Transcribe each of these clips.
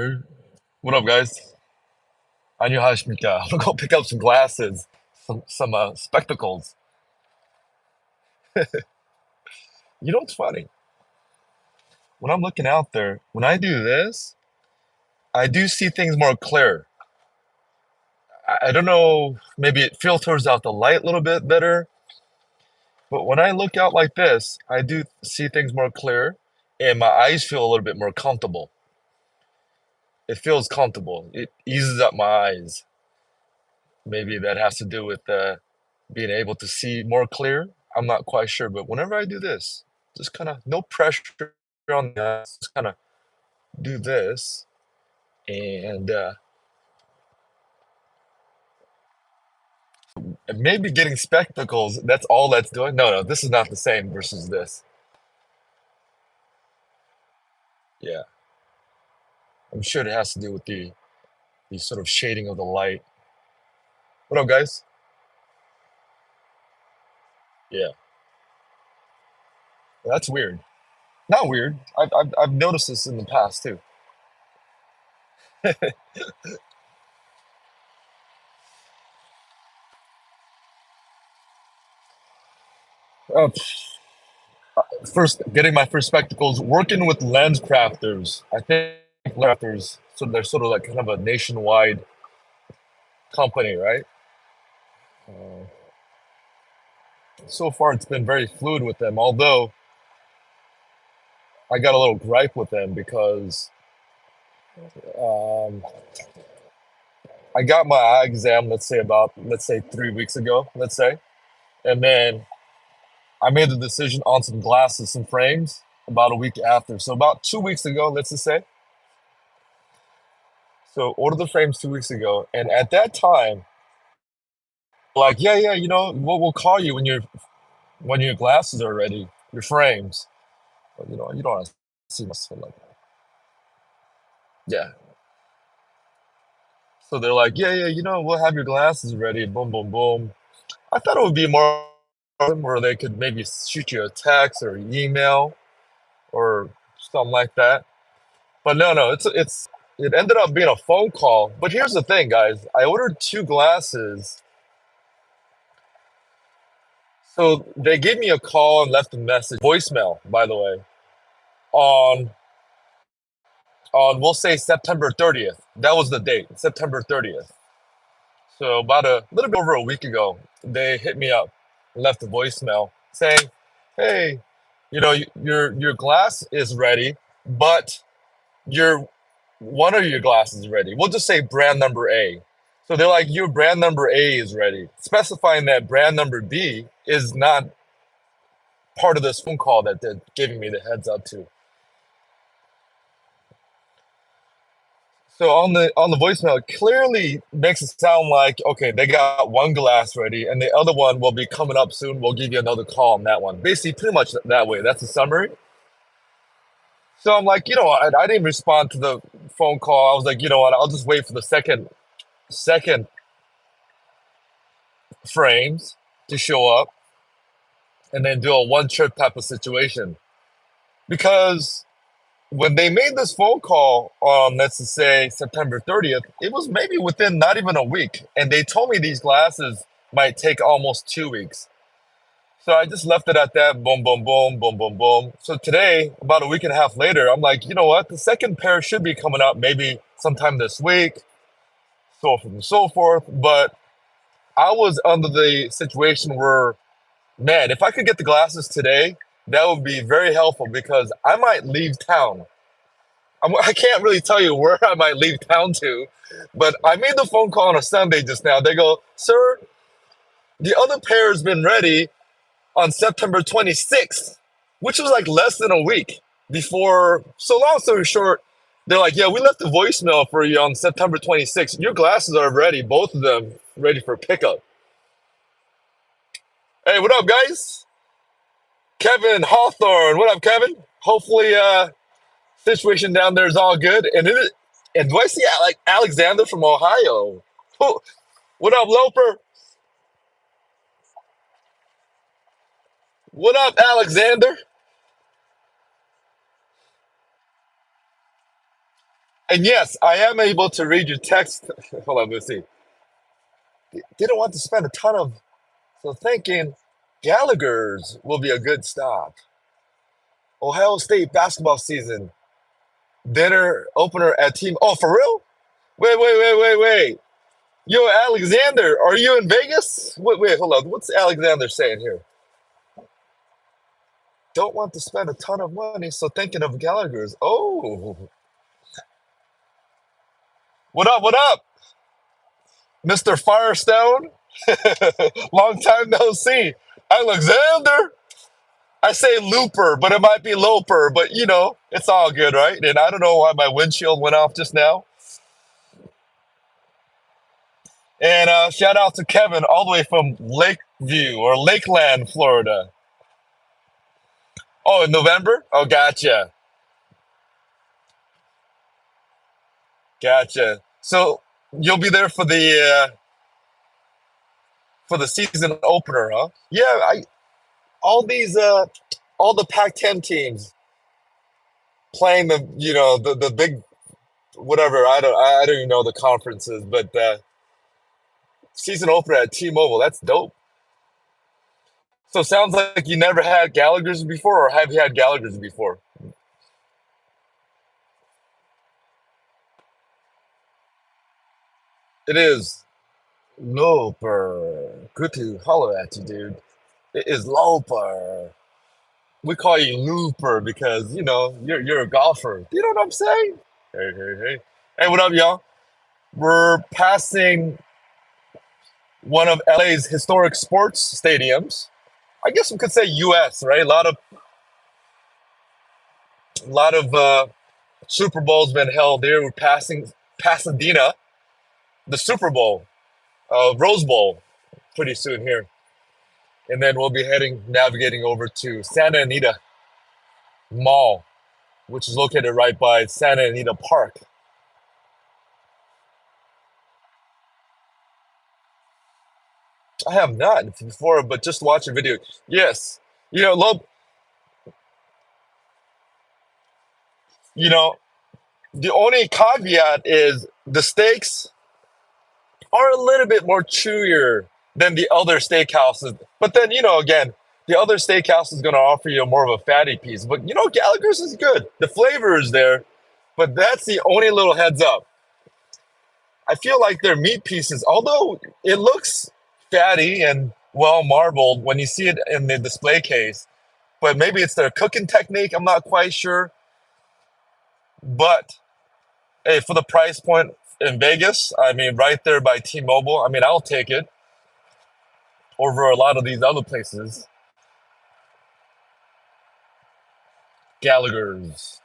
Weird. What up, guys? 안녕하십니까? I'm gonna go pick up some glasses, some spectacles. You know what's funny? When I'm looking out there, when I do this, I do see things more clear. I don't know, maybe it filters out the light a little bit better, but when I look out like this, I do see things more clear, and my eyes feel a little bit more comfortable. It feels comfortable. It eases up my eyes. Maybe that has to do with being able to see more clear. I'm not quite sure, but whenever I do this, just kind of no pressure on the eyes, just kind of do this, and maybe getting spectacles. That's all that's doing. No, no, this is not the same versus this. Yeah, I'm sure it has to do with the sort of shading of the light. What up, guys? Yeah, that's weird. Not weird. I've noticed this in the past too. Uh, First, getting my first spectacles, working with lens crafters. I think lens crafters, so they're sort of like kind of a nationwide company, right? Uh, so far, it's been very fluid with them. Although I got a little gripe with them because um, I got my eye exam, let's say 3 weeks ago, let's say, and then I made the decision on some glasses, some frames, about a week after. So about 2 weeks ago, let's just say. So ordered the frames 2 weeks ago, and at that time, like, yeah, yeah, we'll call you when your glasses are ready, your frames. But you don't want to see myself like that. Yeah. So they're like, yeah, yeah, we'll have your glasses ready. Boom, boom, boom. I thought it would be more where they could maybe shoot you a text or email or something like that. But no, no, it ended up being a phone call. But here's the thing, guys. I ordered two glasses. So they gave me a call and left a message, voicemail, by the way, on we'll say September 30th. That was the date, September 30th. So about a little bit over a week ago, they hit me up, left a voicemail saying, "Hey, your glass is ready, but your one of your glasses is ready. We'll just say brand number A." So they're like, "Your brand number A is ready," specifying that brand number B is not part of this phone call that they're giving me the heads up to. So on the voicemail, it clearly makes it sound like, okay, they got one glass ready, and the other one will be coming up soon. We'll give you another call on that one. Basically, pretty much that way. That's the summary. So I'm like, I didn't respond to the phone call. I was like, you know what? I'll just wait for the second frames to show up, and then do a one trip type of situation. Because when they made this phone call on, let's just say September 30th, it was maybe within not even a week. And they told me these glasses might take almost 2 weeks. So I just left it at that. Boom, boom, boom, boom, boom, boom. So today, about a week and a half later, I'm like, you know what? The second pair should be coming out maybe sometime this week, so forth and so forth. But I was under the situation where, man, if I could get the glasses today, that would be very helpful because I might leave town. I can't really tell you where I might leave town to, but I made the phone call on a Sunday just now. They go, "Sir, the other pair has been ready on September 26th," which was like less than a week before. So long story short, they're like, "Yeah, we left a voicemail for you on September 26th. Your glasses are ready, both of them ready for pickup." Hey, what up, guys? Kevin Hawthorne, what up, Kevin? Hopefully, situation down there is all good. And do I see like Alexander from Ohio? Oh, what up, Loper? What up, Alexander? And yes, I am able to read your text. Hold on, let's see. Didn't want to spend a ton of, so thinking Gallagher's will be a good stop. Ohio State basketball season. Dinner opener at team. Oh, for real? Wait. Yo, Alexander, are you in Vegas? Wait, hold on. What's Alexander saying here? Don't want to spend a ton of money, so thinking of Gallagher's. Oh, what up, Mr. Firestone? Long time no see. Alexander? I say Looper, but it might be Loper, but you know, it's all good, right? And I don't know why my windshield went off just now. And shout out to Kevin all the way from Lakeview or Lakeland, Florida. Oh, in November? Oh, gotcha. Gotcha. So you'll be there for the season opener, huh? Yeah, all these all the Pac-10 teams playing the big whatever. I don't even know the conferences, but season opener at T-Mobile. That's dope. So sounds like you never had Gallagher's before, or have you had Gallagher's before? It is Loper. Good to holler at you, dude. It is Loper. We call you Looper because you're a golfer. You know what I'm saying? Hey. Hey, what up, y'all? We're passing one of LA's historic sports stadiums. I guess we could say US, right? A lot of Super Bowls been held there. We're passing Pasadena, the Super Bowl, Rose Bowl, pretty soon here, and then we'll be navigating over to Santa Anita Mall, which is located right by Santa Anita Park. I have not before, but just watch a video. Yes, love. You know, the only caveat is the steaks are a little bit more chewier than the other steakhouses. But then, again, the other steakhouse is going to offer you more of a fatty piece. But, Gallagher's is good. The flavor is there, but that's the only little heads up. I feel like their meat pieces, although it looks fatty and well marbled when you see it in the display case, but maybe it's their cooking technique. I'm not quite sure. But hey, for the price point in Vegas, I mean, right there by T-Mobile, I mean, I'll take it over a lot of these other places. Gallagher's.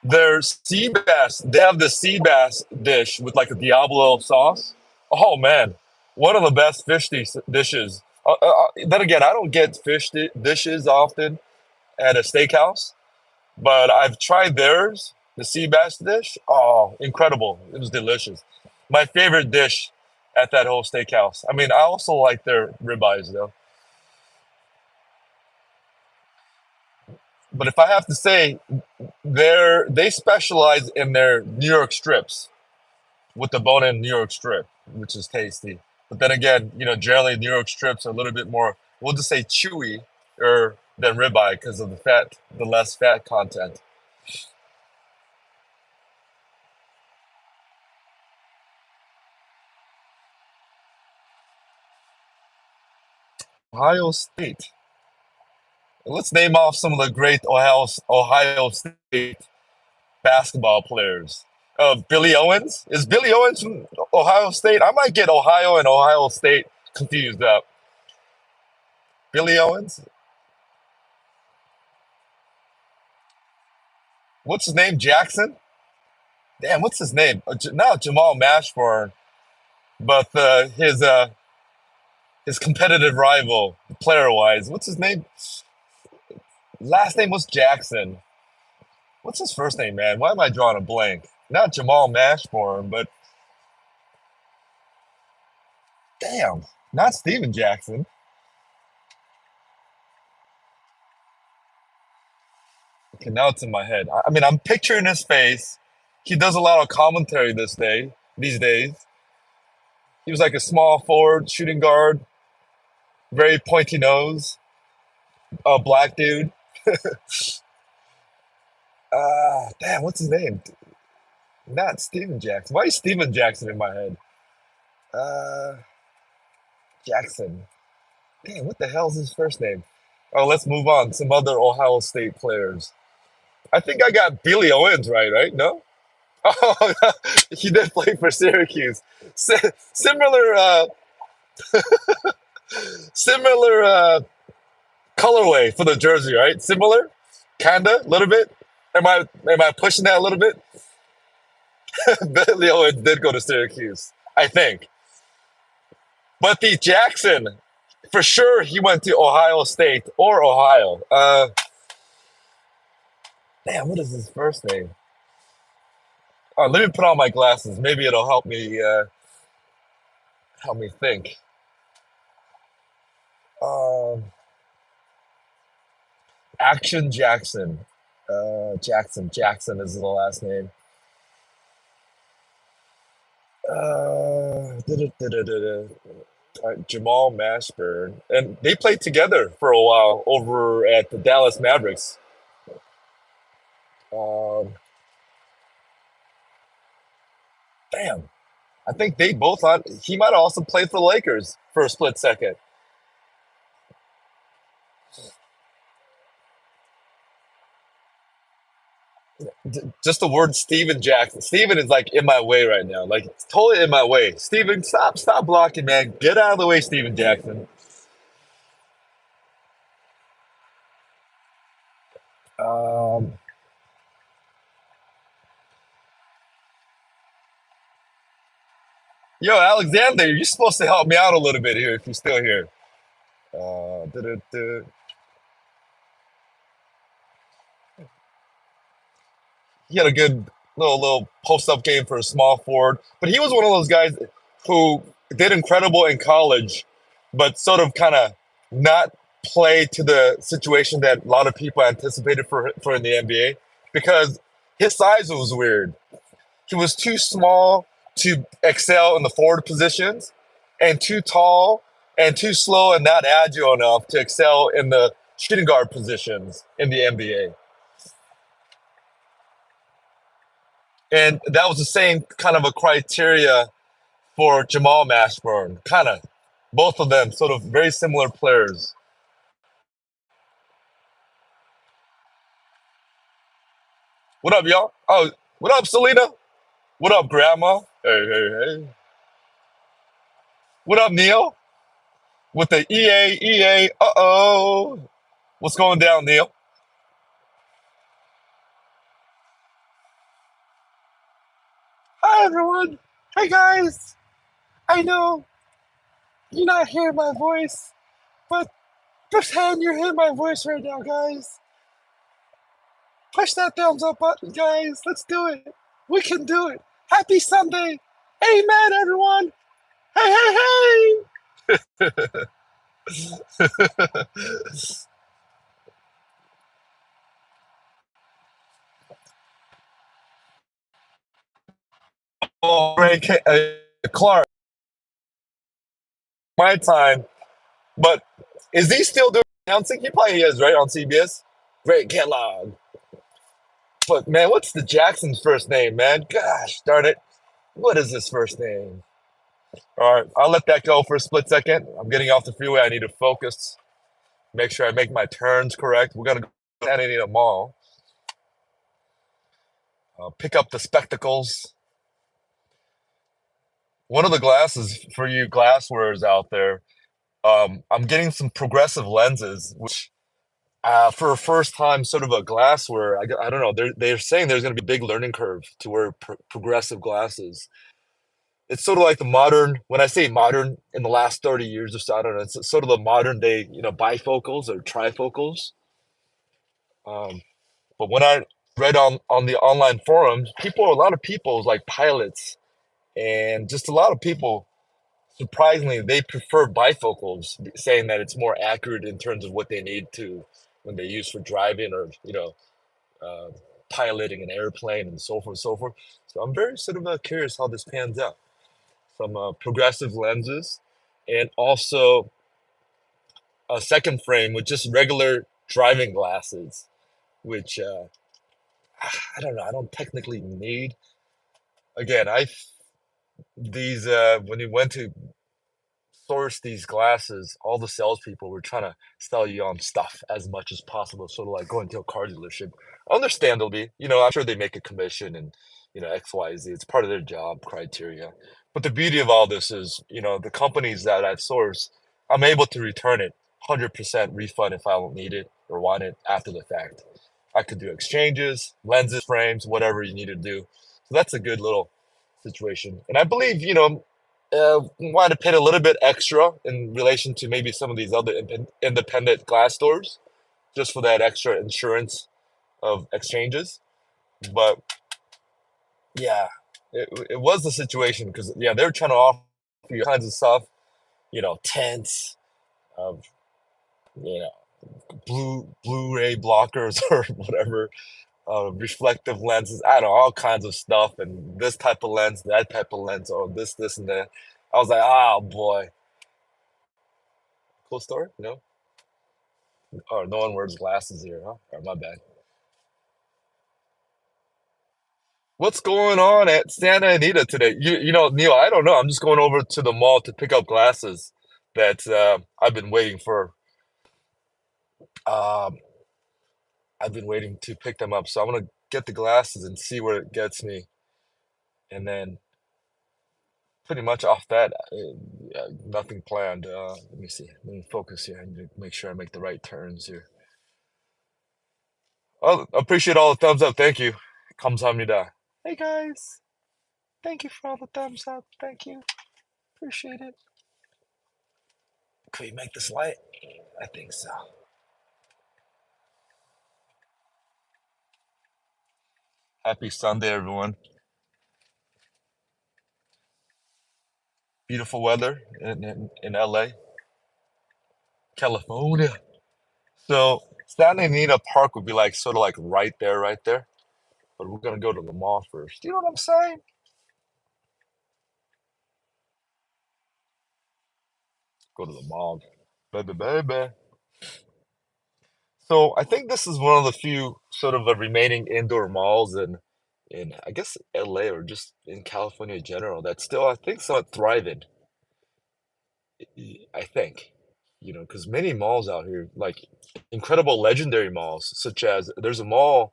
Their sea bass, they have the sea bass dish with like a Diablo sauce. Oh man, one of the best dishes. Then again, I don't get dishes often at a steakhouse, but I've tried theirs, the sea bass dish. Oh, incredible! It was delicious. My favorite dish at that whole steakhouse. I mean, I also like their ribeyes though. But if I have to say, they specialize in their New York strips with the bone-in New York strip, which is tasty. But then again, generally New York strips are a little bit more, we'll just say chewy or than ribeye because of the less fat content. Ohio State. Let's name off some of the great Ohio State basketball players. Billy Owens. Is Billy Owens from Ohio State? I might get Ohio and Ohio State confused up. Billy Owens. What's his name? Jackson? Damn, what's his name? Not Jamal Mashburn, but his competitive rival, player wise. What's his name? Last name was Jackson. What's his first name, man? Why am I drawing a blank? Not Jamal Mashburn, but damn, not Steven Jackson. Okay, now it's in my head. I mean, I'm picturing his face. He does a lot of commentary these days. He was like a small forward, shooting guard, very pointy nose, a black dude. Damn, what's his name? Not Steven Jackson. Why is Steven Jackson in my head? Uh, Jackson. Damn, what the hell's his first name? Oh, let's move on. Some other Ohio State players. I think I got Billy Owens right? No? Oh, he did play for Syracuse. Similar, similar colorway for the jersey, right? Similar, kinda, a little bit. Am I pushing that a little bit? Billy Owens did go to Syracuse, I think. But the Jackson, for sure, he went to Ohio State or Ohio. Damn, what is his first name? Oh, let me put on my glasses. Maybe it'll help me think. Um, Action Jackson. Jackson is the last name. Jamal Mashburn, and they played together for a while over at the Dallas Mavericks. Um, Damn, I think they both on. He might have also played for the Lakers for a split second. Just the word Steven Jackson. Steven is like in my way right now. Like it's totally in my way. Steven, stop blocking, man. Get out of the way, Steven Jackson. Um, Yo, Alexander, you're supposed to help me out a little bit here if you're still here. Da-da-da. He had a good little post up game for a small forward, but he was one of those guys who did incredible in college, but sort of kind of not play to the situation that a lot of people anticipated for in the NBA because his size was weird. He was too small to excel in the forward positions, and too tall and too slow and not agile enough to excel in the shooting guard positions in the NBA. And that was the same kind of a criteria for Jamal Mashburn. Kind of. Both of them sort of very similar players. What up, y'all? Oh, what up, Selena? What up, Grandma? Hey. What up, Neil? With the EA. Uh-oh. What's going down, Neil? Hi, everyone. Hey, guys. I know you're not hearing my voice, but pretend you're hearing my voice right now, guys. Push that thumbs up button, guys. Let's do it. We can do it. Happy Sunday. Amen, everyone. Hey. Oh, Ray Clark, my time. But is he still doing announcing? He probably is, right, on CBS? Ray Kellogg. But, man, what's the Jackson's first name, man? Gosh darn it. What is his first name? All right, I'll let that go for a split second. I'm getting off the freeway. I need to focus, make sure I make my turns correct. We're going to go to Anita Mall, pick up the spectacles. One of the glasses for you glass wearers out there, I'm getting some progressive lenses, which for a first time sort of a glassware, I don't know. They're saying there's going to be a big learning curve to wear progressive glasses. It's sort of like the modern, when I say modern, in the last 30 years or so, I don't know. It's sort of the modern day, bifocals or trifocals. Um, but when I read on the online forums, a lot of people, like pilots and just a lot of people, surprisingly, they prefer bifocals, saying that it's more accurate in terms of what they need to when they use for driving or uh, piloting an airplane and so forth, so forth. So I'm very sort of curious how this pans out. Some progressive lenses, and also a second frame with just regular driving glasses, which I don't know. I don't technically need. Again, these when you went to source these glasses, all the salespeople were trying to sell you on stuff as much as possible, sort of like going to a car dealership. Understandably, I'm sure they make a commission and X, Y, Z. It's part of their job criteria. But the beauty of all this is, the companies that I've sourced, I'm able to return it 100% refund if I don't need it or want it after the fact. I could do exchanges, lenses, frames, whatever you need to do. So that's a good little situation. And I believe, want to pay a little bit extra in relation to maybe some of these other independent glass stores, just for that extra insurance of exchanges. But yeah, it was the situation because yeah, they're trying to offer you kinds of stuff, tents, of you know, Blu-ray blockers or whatever, reflective lenses. I don't know, all kinds of stuff, and this type of lens, that type of lens, or this, and that. I was like, oh boy, cool story, Oh, no one wears glasses here, huh? Oh, my bad. What's going on at Santa Anita today? Neil, I don't know. I'm just going over to the mall to pick up glasses that I've been waiting for. Um, I've been waiting to pick them up, so I'm gonna get the glasses and see where it gets me, and then pretty much off that, nothing planned. Let me see. Let me focus here. I need to make sure I make the right turns here. Oh, appreciate all the thumbs up. Thank you. 감사합니다. Hey guys, thank you for all the thumbs up. Thank you. Appreciate it. Can we make this light? I think so. Happy Sunday, everyone. Beautiful weather in LA, California. So Santa Anita Park would be like sort of like right there, right there. But we're gonna go to the mall first. You know what I'm saying? Go to the mall, baby, baby. So I think this is one of the few sort of remaining indoor malls in I guess LA or just in California in general that's still I think somewhat thriving. I think, because many malls out here, like incredible legendary malls, such as there's a mall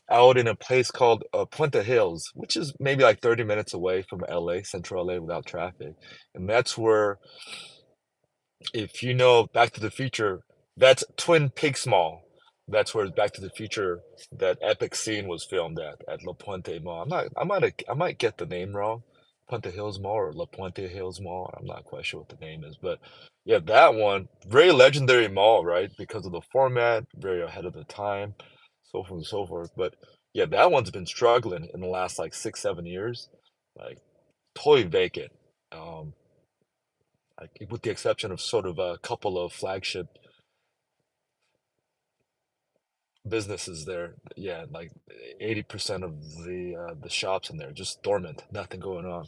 out in a place called Puente Hills, which is maybe like 30 minutes away from LA, central LA without traffic. And that's where, if you know Back to the Future, that's Twin Peaks Mall. That's where Back to the Future, that epic scene was filmed at La Puente Mall. I might get the name wrong. Puente Hills Mall or La Puente Hills Mall. I'm not quite sure what the name is, but yeah, that one, very legendary mall, right? Because of the format, very ahead of the time, so forth and so forth. But yeah, that one's been struggling in the last like 6, 7 years, like totally vacant. Um, like with the exception of sort of a couple of flagship businesses there. Yeah, like 80% of the shops in there just dormant, nothing going on.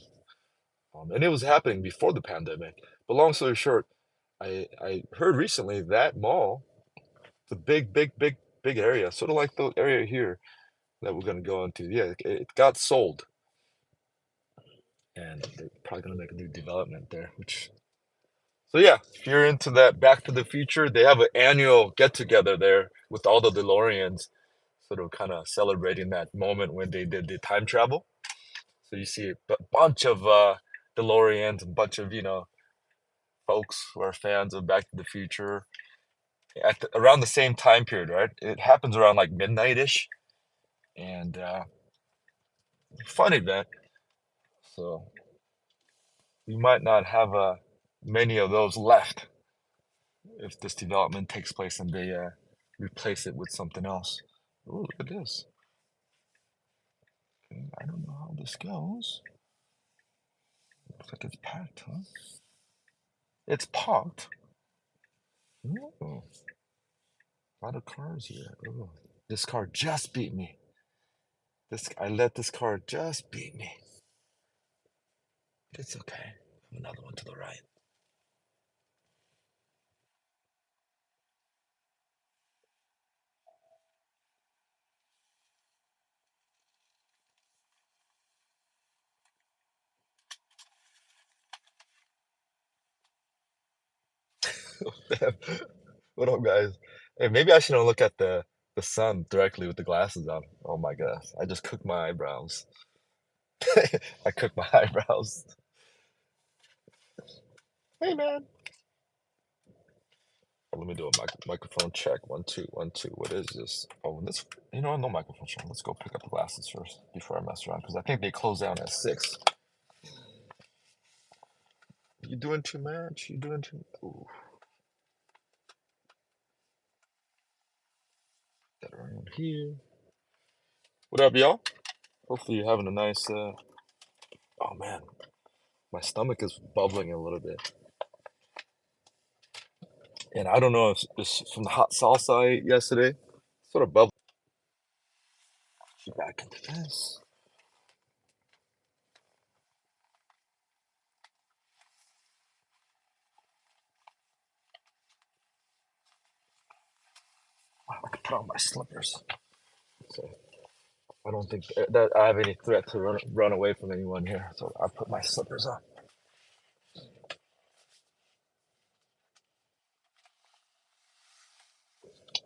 And it was happening before the pandemic. But long story short, I heard recently that mall, the big, big, big, big area, sort of like the area here that we're gonna go into. Yeah, it got sold, and they're probably gonna make a new development there, which so yeah, if you're into that Back to the Future, they have an annual get together there with all the DeLoreans, sort of kind of celebrating that moment when they did the time travel. So you see a bunch of DeLoreans, a bunch of folks who are fans of Back to the Future around the same time period, right? It happens around like midnight-ish, and fun event. So we might not have many of those left if this development takes place and they replace it with something else. Ooh, look at this. Okay, I don't know how this goes. Looks like it's packed, huh? It's parked. Ooh, a lot of cars here. Ooh. This car just beat me. I let this car just beat me. But it's okay. Another one to the right. What up, guys? Hey, maybe I shouldn't look at the sun directly with the glasses on. Oh my gosh, I just cooked my eyebrows. I cooked my eyebrows. Hey, man. Let me do a microphone check. 1 2 1 2. What is this? Oh, this. You know, no microphone check. Let's go pick up the glasses first before I mess around because I think they close down at 6. You doing too much? You doing too? Ooh, that around here. What up, y'all? Hopefully you're having a nice. Oh man, my stomach is bubbling a little bit, and I don't know if it's from the hot salsa I ate yesterday. Sort of bubble. Back into this. I can put on my slippers, so I don't think that I have any threat to run away from anyone here. So I put my slippers on.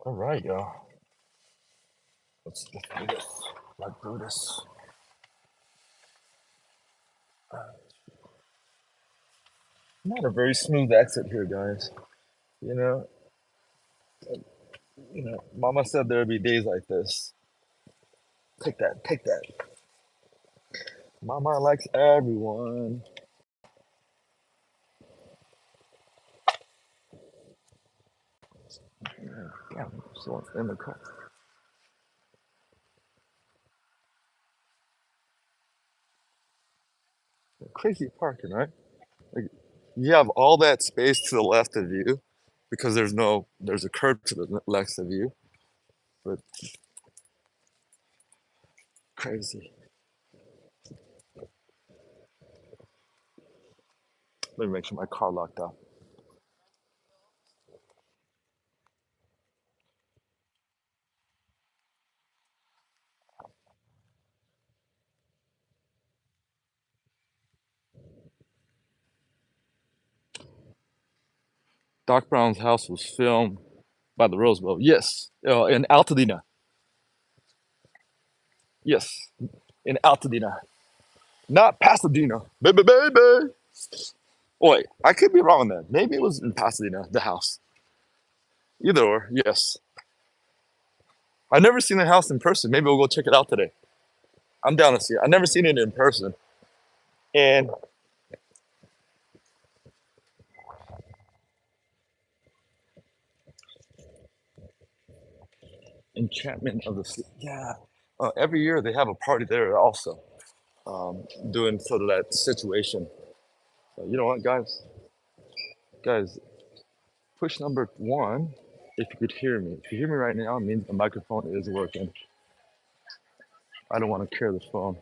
All right, y'all. Let's do this. Like Brutus. Not a very smooth exit here, guys. You know, Mama said there'd be days like this. Take that, take that. Mama likes everyone. Yeah, damn, someone's in the car. Crazy parking, right? Like, you have all that space to the left of you because there's a curb to the left of you, but crazy. Let me make sure my car locked up. Doc Brown's house was filmed by the Rose Bowl. Yes, in Altadena. Yes, in Altadena, not Pasadena. Baby, baby. Oh, wait, I could be wrong on that. Maybe it was in Pasadena, the house. Either or, yes. I've never seen the house in person. Maybe we'll go check it out today. I'm down to see it. I've never seen it in person. And Enchantment of the Sea. Yeah. Every year they have a party there also, doing sort of that situation. So, you know what, guys? Guys, push number 1 if you could hear me. If you hear me right now, it means the microphone is working. I don't want to carry the phone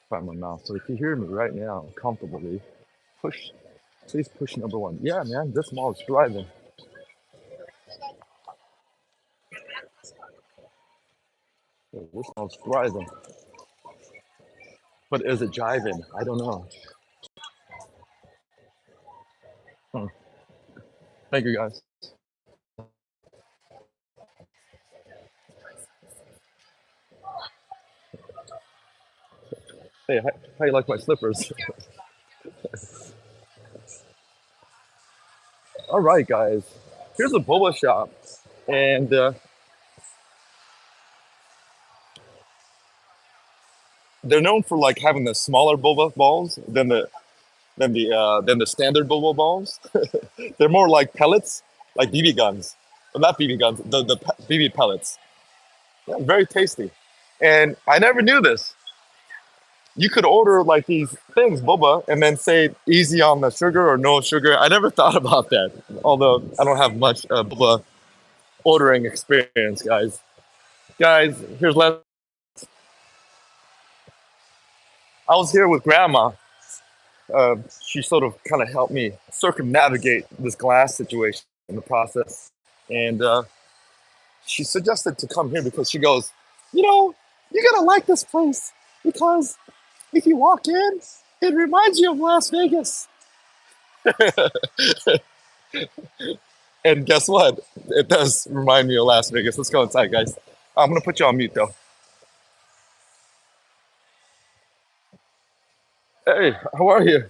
by my mouth. So if you hear me right now comfortably, push. Please push number 1. Yeah, man, this mall is thriving. Yeah, this mall is thriving. But is it jiving? I don't know. Hmm. Thank you, guys. Hey, how you like my slippers? All right, guys. Here's a boba shop, and they're known for like having the smaller boba balls than the standard boba balls. They're more like pellets, like BB guns. Well, not BB guns, the BB pellets. Yeah, very tasty. And I never knew this. You could order like these things, boba, and then say easy on the sugar or no sugar. I never thought about that. Although I don't have much boba ordering experience, guys. Guys, here's Les. I was here with Grandma. She sort of kind of helped me circumnavigate this glass situation in the process. And she suggested to come here because she goes, you know, you're going to like this place because if you walk in, it reminds you of Las Vegas. And guess what? It does remind me of Las Vegas. Let's go inside, guys. I'm going to put you on mute, though. Hey, how are you?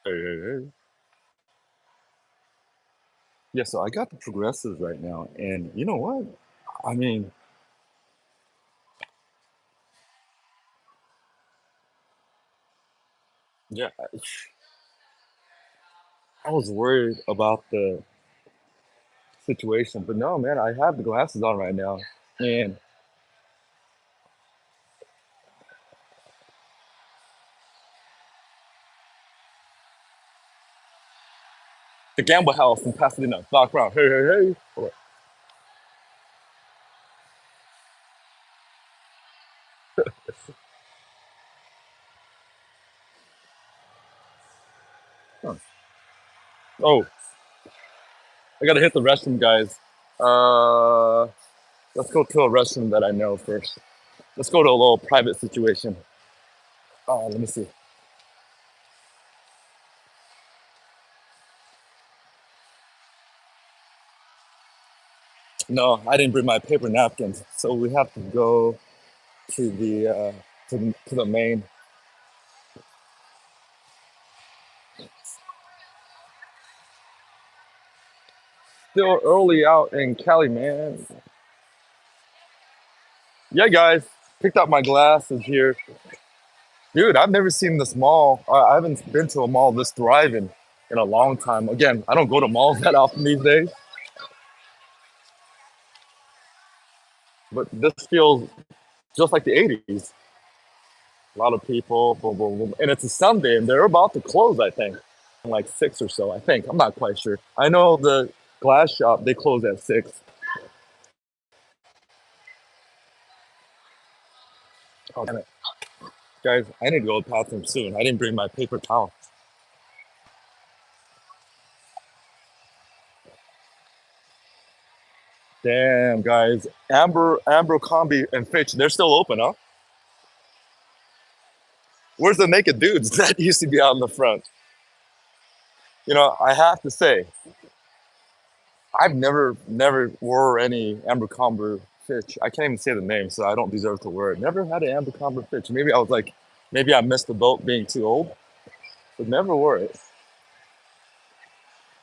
Hey, hey, hey. Yeah, so I got the progressives right now, and you know what? I mean, yeah, I was worried about the situation, but no, man, I have the glasses on right now, and the Gamble House in Pasadena, background. Hey, hey, hey. Huh. Oh, I gotta hit the restroom, guys. Uh, let's go to a restroom that I know first. Let's go to a little private situation. Let me see. No, I didn't bring my paper napkins, so we have to go to the main. Still early out in Cali, man. Yeah, guys, picked up my glasses here, dude. I've never seen this mall. I haven't been to a mall this thriving in a long time. Again, I don't go to malls that often these days, but this feels just like the '80s. A lot of people, boom, boom, boom. And it's a Sunday, and they're about to close. I think, like 6 or so. I think I'm not quite sure. I know the glass shop they close at 6. Oh damn it, guys! I need to go to the bathroom soon. I didn't bring my paper towel. Damn, guys. Abercrombie and Fitch, they're still open, huh? Where's the naked dudes that used to be out in the front? You know, I have to say, I've never wore any Abercrombie Fitch. I can't even say the name, so I don't deserve to wear it. Never had an Abercrombie Fitch. Maybe I missed the boat being too old, but never wore it.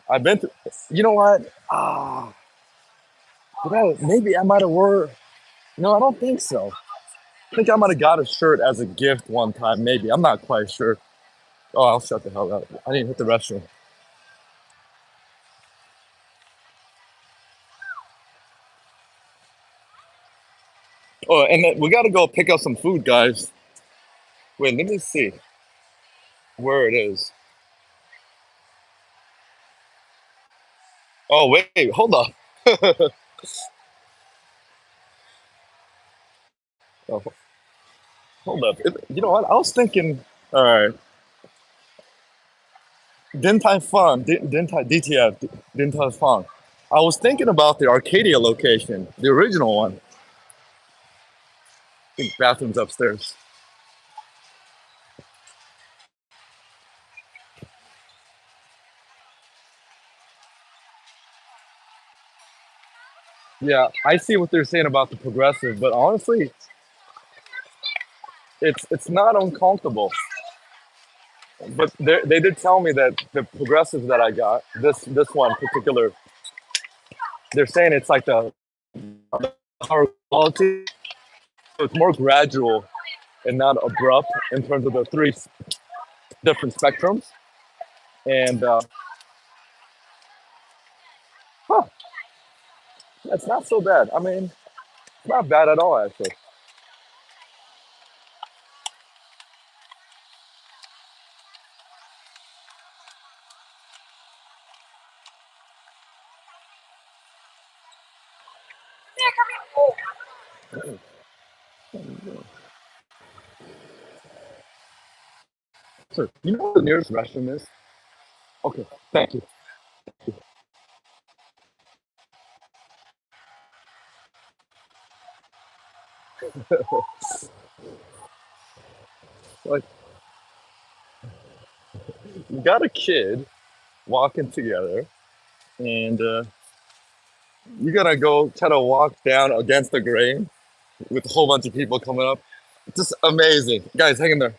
I've been to, you know what? Maybe I might have wore, no, I don't think so. I think I might have got a shirt as a gift one time, maybe. I'm not quite sure. Oh, I'll shut the hell up. I didn't hit the restroom. Oh, and then we got to go pick up some food, guys. Wait, let me see where it is. Oh, wait, hold up. Oh, hold up. You know what? I was thinking, all right, Din Tai Fung, Din Tai DTF, Din Tai Fung. I was thinking about the Arcadia location, the original one. I think bathroom's upstairs. Yeah, I see what they're saying about the progressive, but honestly, it's not uncomfortable. But they did tell me that the progressives that I got, this one particular, they're saying it's like the higher quality, so it's more gradual and not abrupt in terms of the three different spectrums. And huh, that's not so bad. I mean, it's not bad at all, actually. So, you know what the nearest restroom is? Okay, thank you. Like, you got a kid walking together, and you gotta go try to walk down against the grain with a whole bunch of people coming up. Just amazing. Guys, hang in there.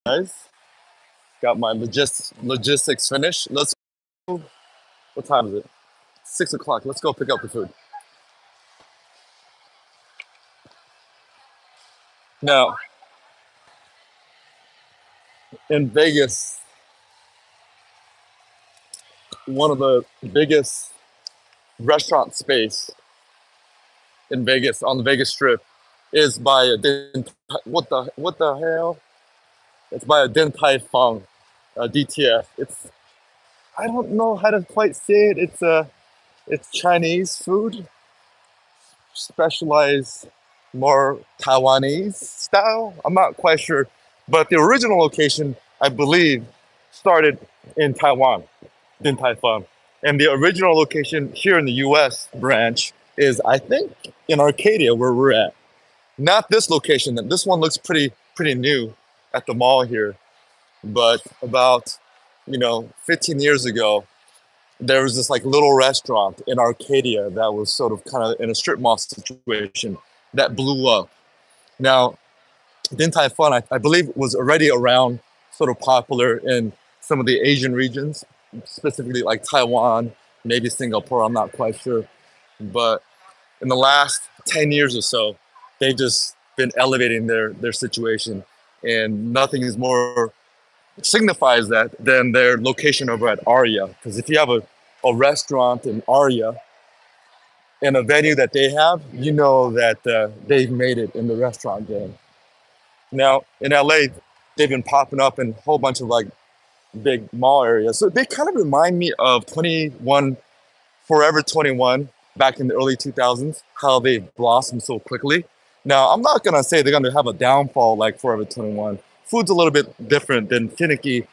guys. Got my logistics finished. Let's go. What time is it? 6 o'clock. Let's go pick up the food. Now, in Vegas, one of the biggest restaurant space in Vegas on the Vegas Strip is by a what the hell? It's by a Din Tai Fung, DTF. It's I don't know how to quite say it. It's Chinese food, specialized more Taiwanese style. I'm not quite sure, but the original location, I believe, started in Taiwan, Din Tai Fung, and the original location here in the U.S. branch is, I think, in Arcadia, where we're at. Not this location. This one looks pretty new at the mall here, but about 15 years ago, there was this like little restaurant in Arcadia that was sort of kind of in a strip mall situation that blew up. Now, Din Tai Fung, I believe, was already around, sort of popular in some of the Asian regions, specifically like Taiwan, maybe Singapore. I'm not quite sure, but in the last 10 years or so, they've just been elevating their situation, and nothing is more signifies that than their location over at Aria. Because if you have a restaurant in Aria and a venue that they have, you know that they've made it in the restaurant game. Now in LA, they've been popping up in a whole bunch of like big mall areas. So they kind of remind me of 21 Forever 21 back in the early 2000s, how they blossomed so quickly. Now, I'm not going to say they're going to have a downfall like Forever 21. Food's a little bit different than finicky,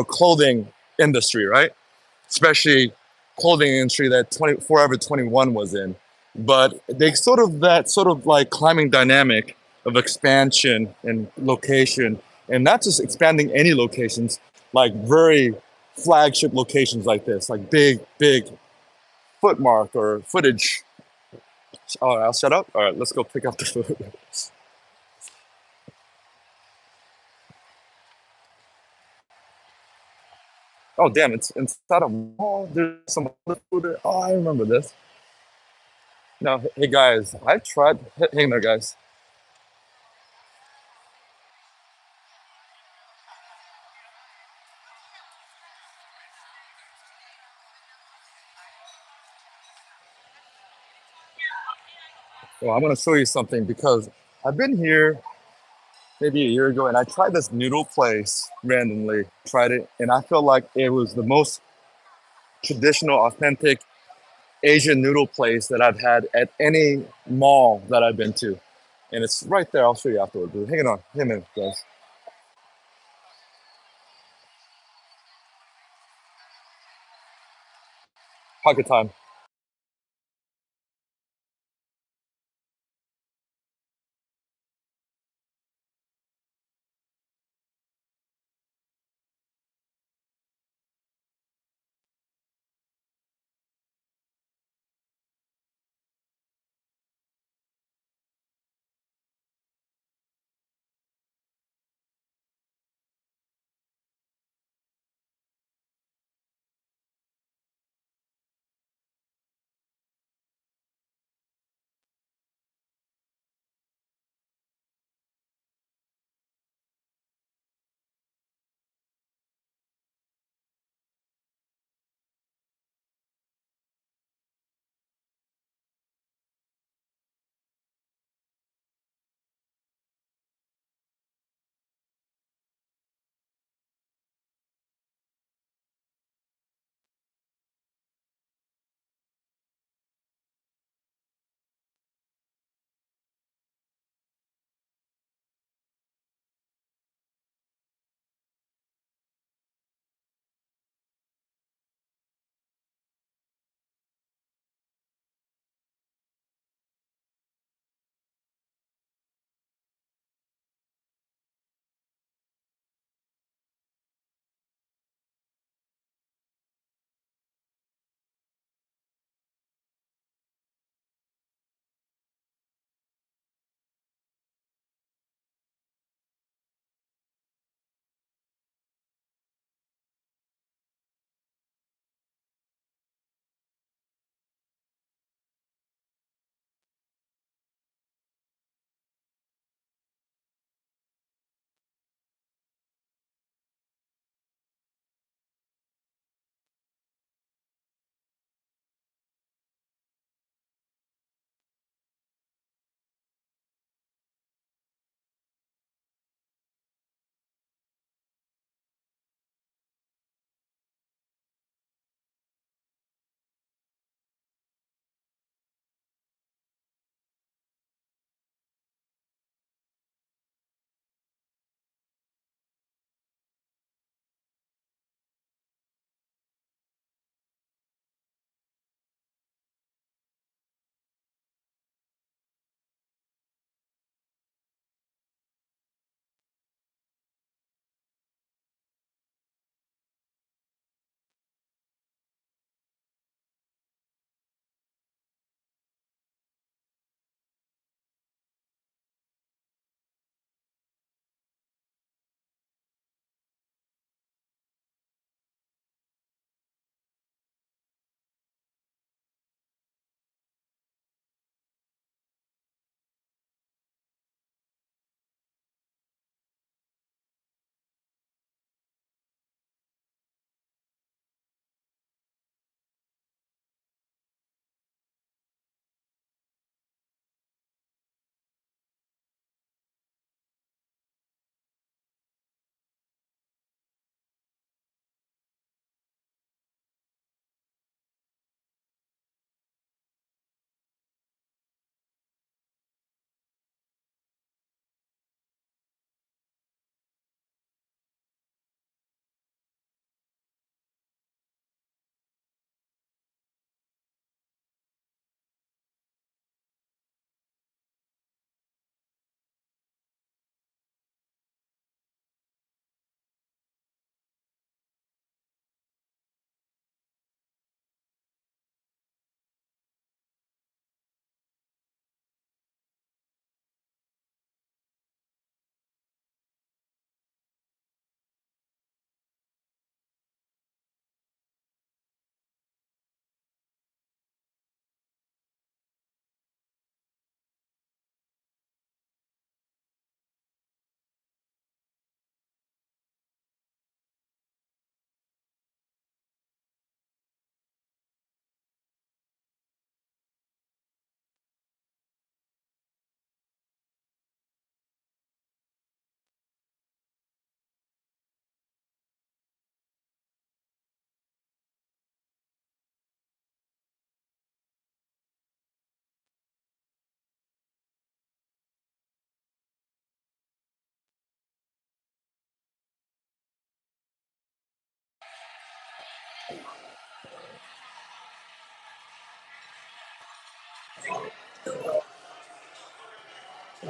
clothing industry, right? Especially clothing industry that Forever 21 was in. But they sort of like climbing dynamic of expansion and location, and not just expanding any locations, like very flagship locations like this, like big footmark or footage. Oh, I'll shut up. All right, let's go pick up the food. Oh, damn, it's inside a mall. There's some other food there. Oh, I remember this. Now, hey guys, I tried. Hang there, guys. Well, I'm gonna show you something because I've been here maybe a year ago and I tried this noodle place randomly. Tried it and I felt like it was the most traditional, authentic Asian noodle place that I've had at any mall that I've been to. And it's right there. I'll show you afterward. Dude. Hang on. Hang on, guys. Pocket time.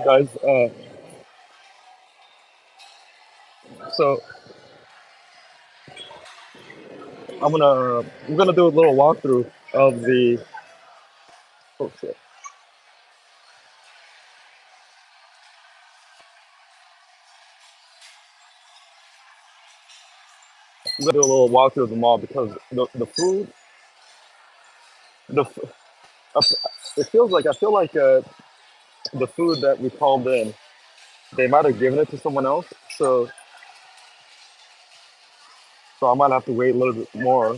Guys, so we're gonna do a little walkthrough of the. Oh shit! We're gonna do a little walkthrough of the mall because the food, the f- uh, it feels like I feel like the food that we called in, they might have given it to someone else, so I might have to wait a little bit more.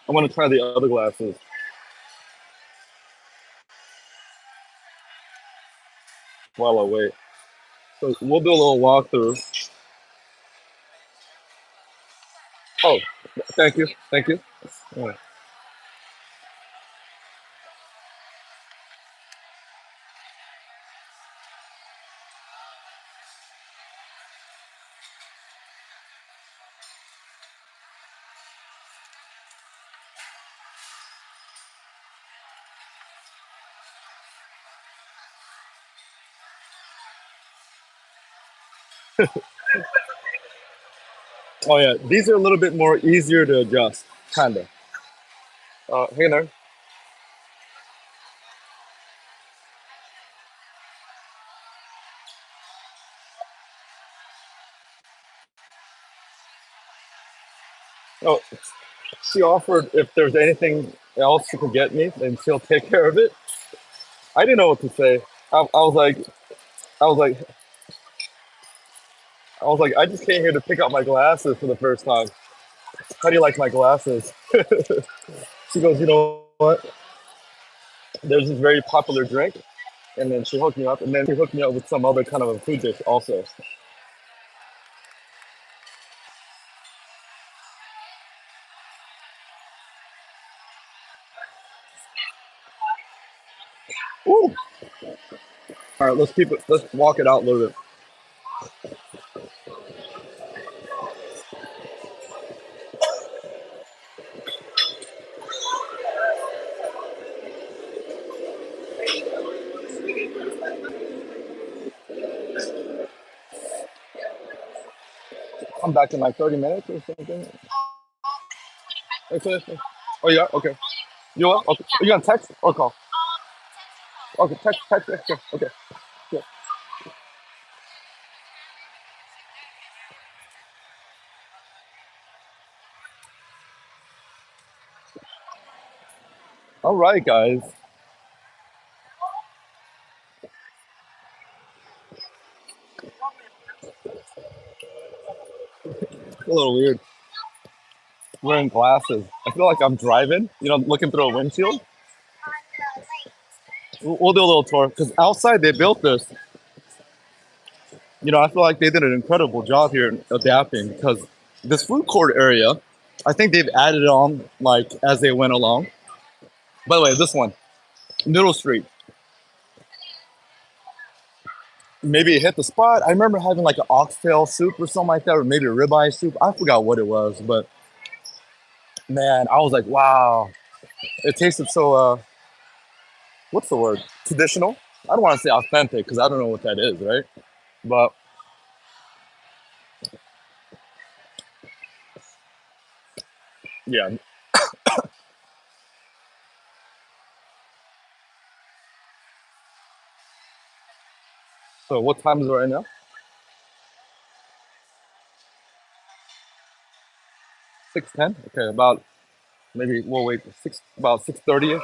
I want to try the other glasses while I wait. So we'll do a little walkthrough. Oh, thank you, thank you. Yeah. Oh yeah, these are a little bit more easier to adjust, kinda. Hey there. Oh, she offered if there's anything else she could get me, then she'll take care of it. I didn't know what to say. I was like, I was like, I just came here to pick up my glasses for the first time. How do you like my glasses? She goes, you know what? There's this very popular drink, and then she hooked me up, and then she hooked me up with some other kind of a food dish also. Ooh. All right, let's keep it. Let's walk it out a little bit. I'm back in like 30 minutes or something. Okay. Oh yeah. Okay. You what? Okay. Are you on text or call? Okay. Text. Okay. Okay. Yeah. All right, guys. It's a little weird wearing glasses. I feel like I'm driving. Looking through a windshield. We'll do a little tour because outside they built this. I feel like they did an incredible job here in adapting because this food court area, I think they've added on like as they went along. By the way, this one, Middle Street, maybe it hit the spot. I remember having like an oxtail soup or something like that, or maybe a ribeye soup. I forgot what it was, but man, I was like, wow, it tasted so. What's the word? Traditional. I don't want to say authentic because I don't know what that is, right? But yeah. So what time is it right now? 6:10. Okay, about maybe we'll wait about 6:30 ish.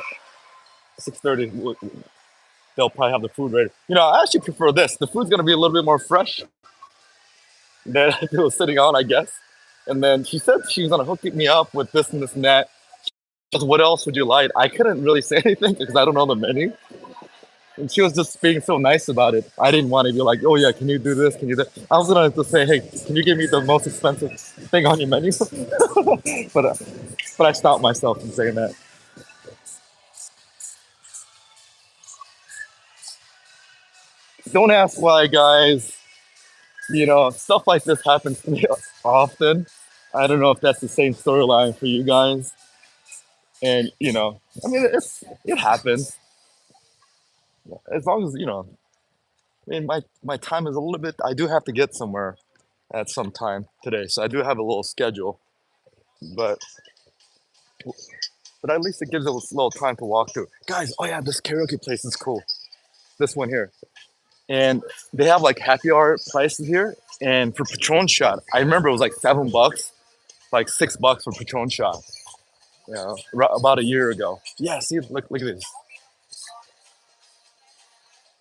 6:30. They'll probably have the food ready. I actually prefer this. The food's gonna be a little bit more fresh than if it was sitting on, I guess. And then she said she was gonna hook me up with this and this and that. Just what else would you like? I couldn't really say anything because I don't know the menu. And she was just being so nice about it. I didn't want to be like, oh yeah, can you do this? Can you do that? I was gonna just say, hey, can you give me the most expensive thing on your menu? but uh, but I stopped myself from saying that. Don't ask why, guys. Stuff like this happens to me often. I don't know if that's the same storyline for you guys. And I mean, it happens. As long as I mean, my time is a little bit. I do have to get somewhere at some time today, so I do have a little schedule. But at least it gives us a little time to walk through. Guys, oh yeah, this karaoke place is cool. This one here, and they have like happy hour prices here. And for Patron shot, I remember it was like $7, like $6 for Patron shot. About a year ago. Yeah, see, look at this.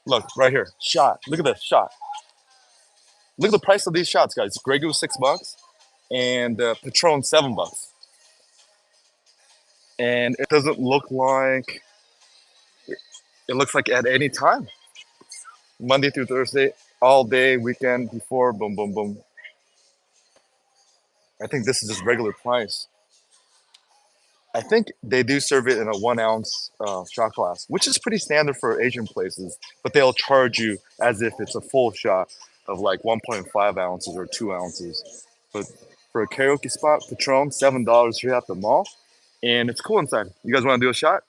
Look right here, shot. Look at this shot. Look at the price of these shots, guys. Grey Goose $6 and Patron $7. And it doesn't look like it looks like at any time, Monday through Thursday, all day, weekend, before, boom, boom, boom. I think this is just regular price. I think they do serve it in a 1 ounce shot glass, which is pretty standard for Asian places, but they'll charge you as if it's a full shot of like 1.5 ounces or 2 ounces. But for a karaoke spot, Patron, $7 here at the mall, and it's cool inside. You guys want to do a shot?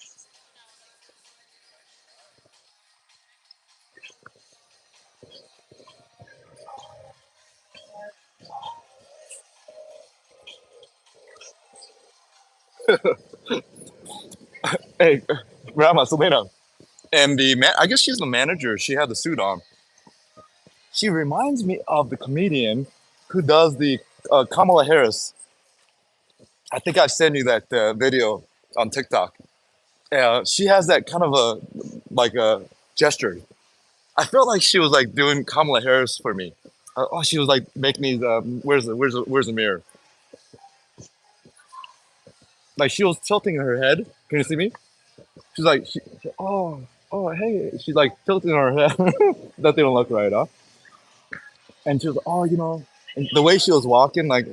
Hey, Grandma, Selena. And I guess she's the manager. She had the suit on. She reminds me of the comedian who does the Kamala Harris. I think I've sent you that video on TikTok. She has that kind of a like a gesture. I felt like she was like doing Kamala Harris for me. She was like making me where's the mirror? Like she was tilting her head. Can you see me? She's like, oh hey. She's like tilting her head. That didn't look right, huh? And she was like, and the way she was walking, like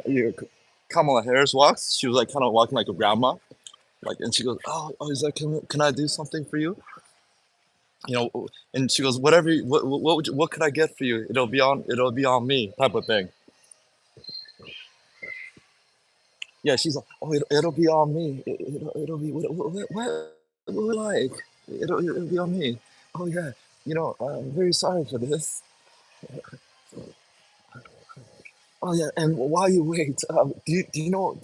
Kamala Harris walks, she was like kind of walking like a grandma. Like, and she goes, oh, is that can I do something for you? And she goes, whatever, what could I get for you? It'll be on me, type of thing. Yeah, she's like, oh, it'll be on me. It'll be what like it'll be on me. Oh yeah, I'm very sorry for this. Oh yeah, and while you wait, do you know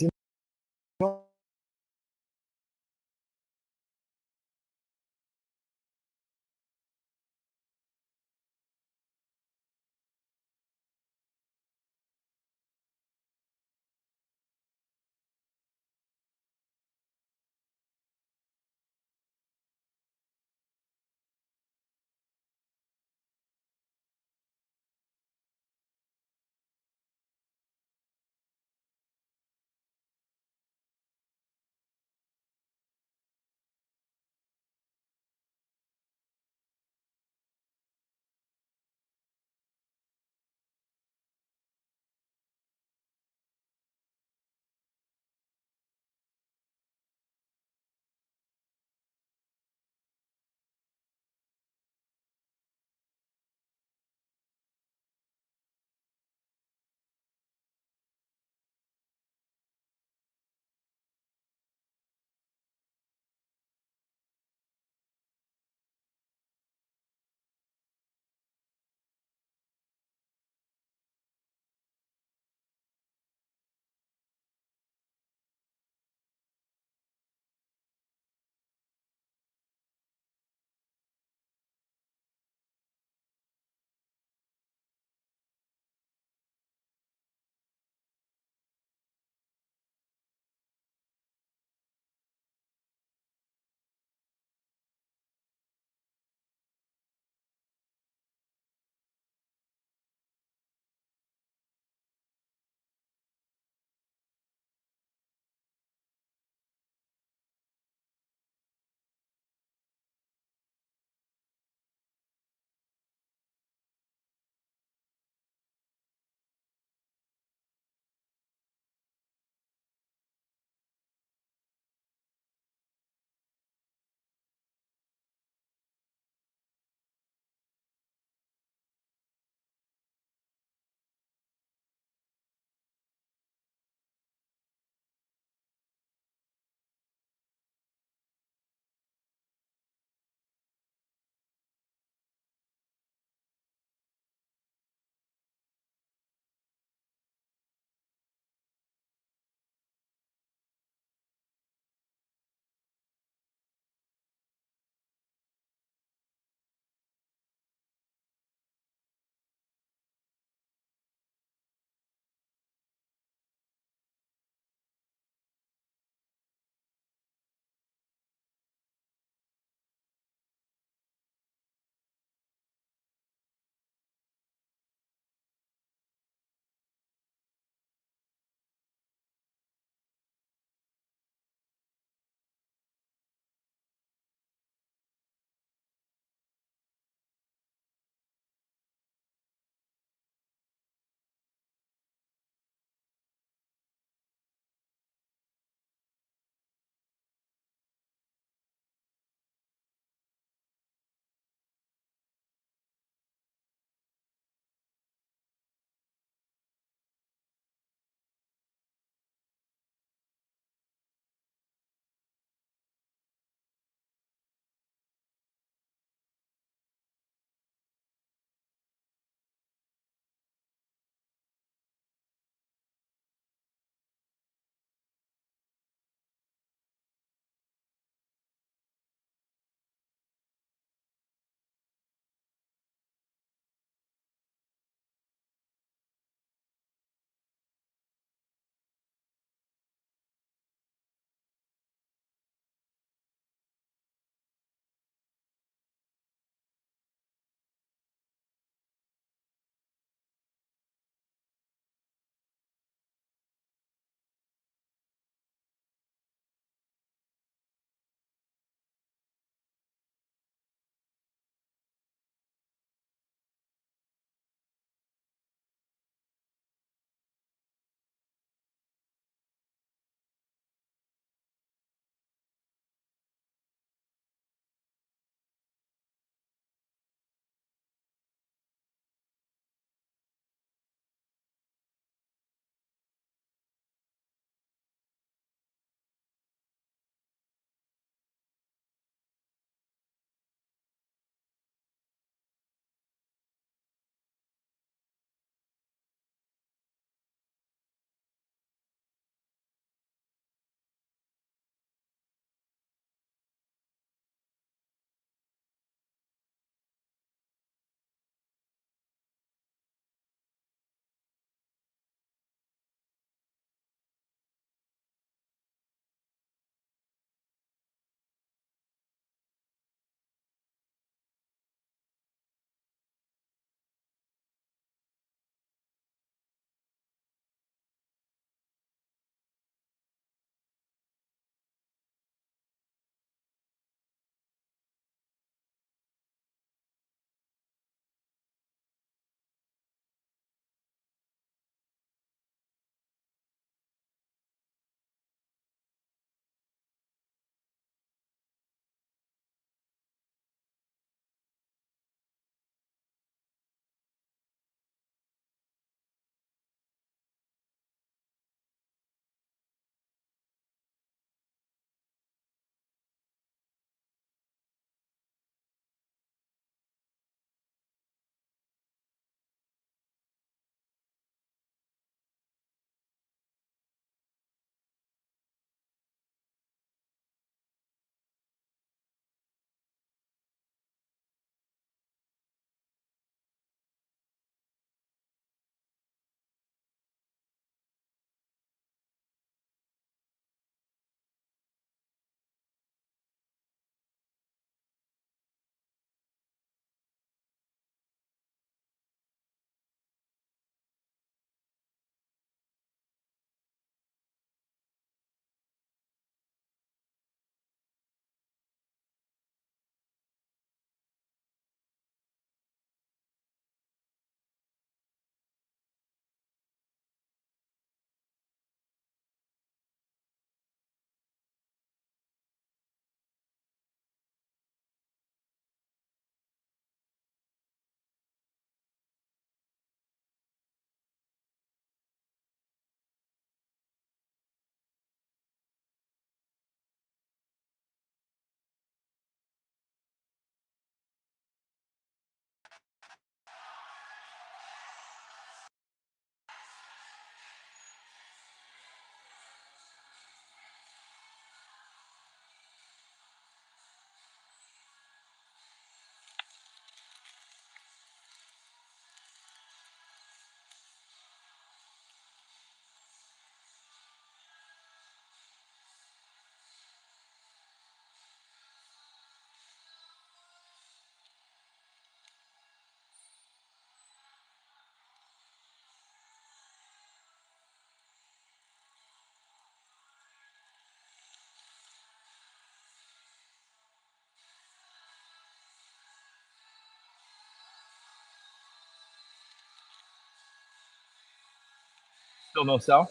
Still no sound?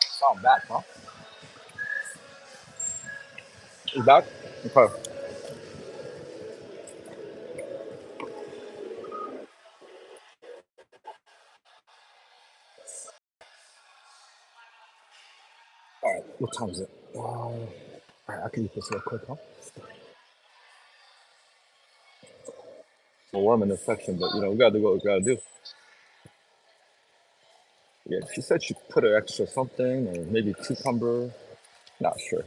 Sound back, huh? Is back? Okay. Alright, what time is it? Alright, I can eat this real quick, huh? We're warm in this section, but we gotta do what we gotta do. Yeah, she said she put an extra something, or maybe cucumber. Not sure.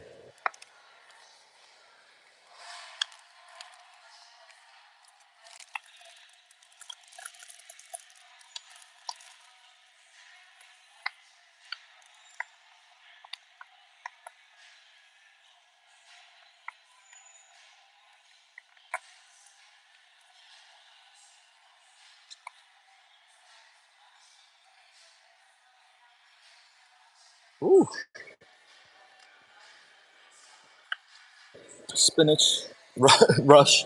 Ooh, spinach, rush.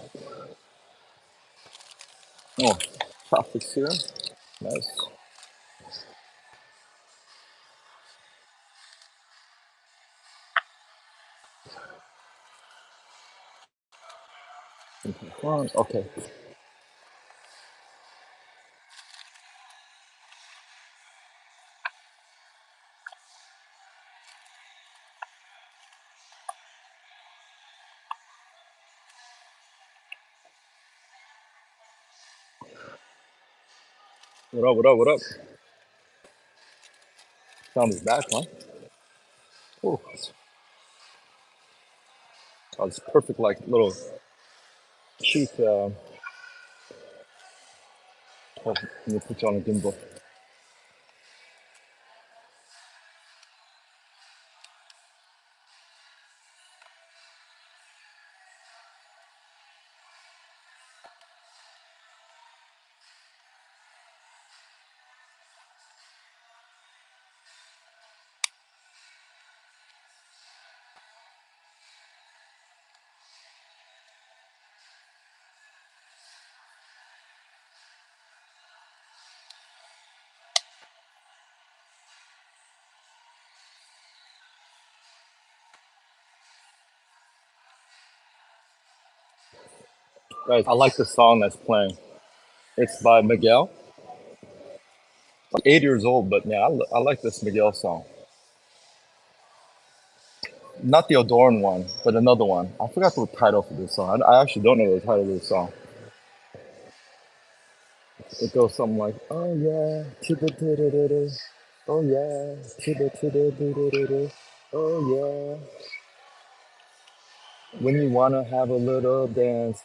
Oh, chopsticks here. Nice. Okay. What up? What up? What up? Sound is back, huh? Oh, it's perfect, like little cheap. Let me put you on a gimbal. Guys, I like the song that's playing. It's by Miguel. Like 8 years old, but yeah, I like this Miguel song. Not the Adorn one, but another one. I forgot the title for this song. I actually don't know the title of this song. It goes something like, "Oh yeah, chibba-dibba-dibba. Oh yeah, chibba-dibba-dibba-dibba. Oh yeah, when you wanna have a little dance.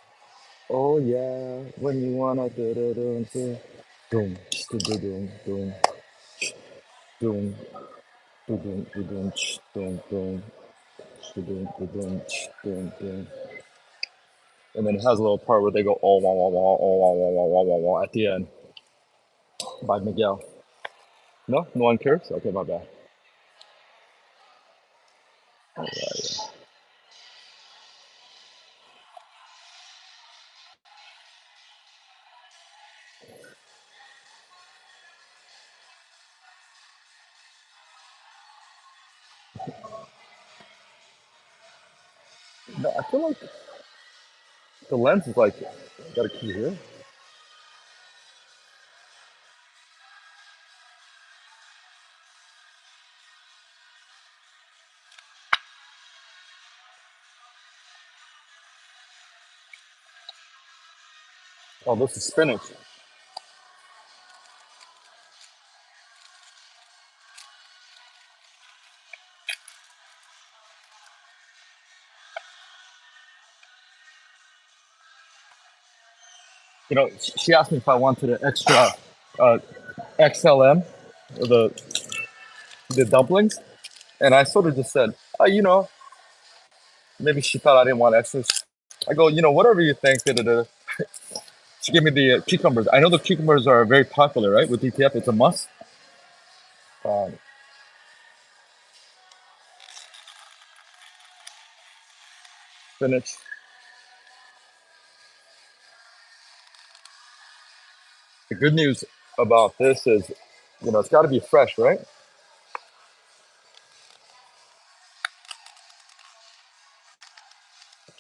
Oh yeah, when you wanna do do do do doom do do doom doom doom do doom do doom doom doom do doom do doom doom doom." And then it has a little part where they go oh wah wah wah oh wah wah wah wah wah wah at the end by Miguel. No, no one cares. Okay, my bad. All right. No, I feel like the lens is like got a key here. Oh, this is spinach. She asked me if I wanted an extra uh, XLM, the the dumplings, and I sort of just said, maybe she thought I didn't want extras. I go, whatever you think. Da, da, da. She gave me the cucumbers. I know the cucumbers are very popular, right? With DTF, it's a must. Um, spinach. The good news about this is, it's got to be fresh, right?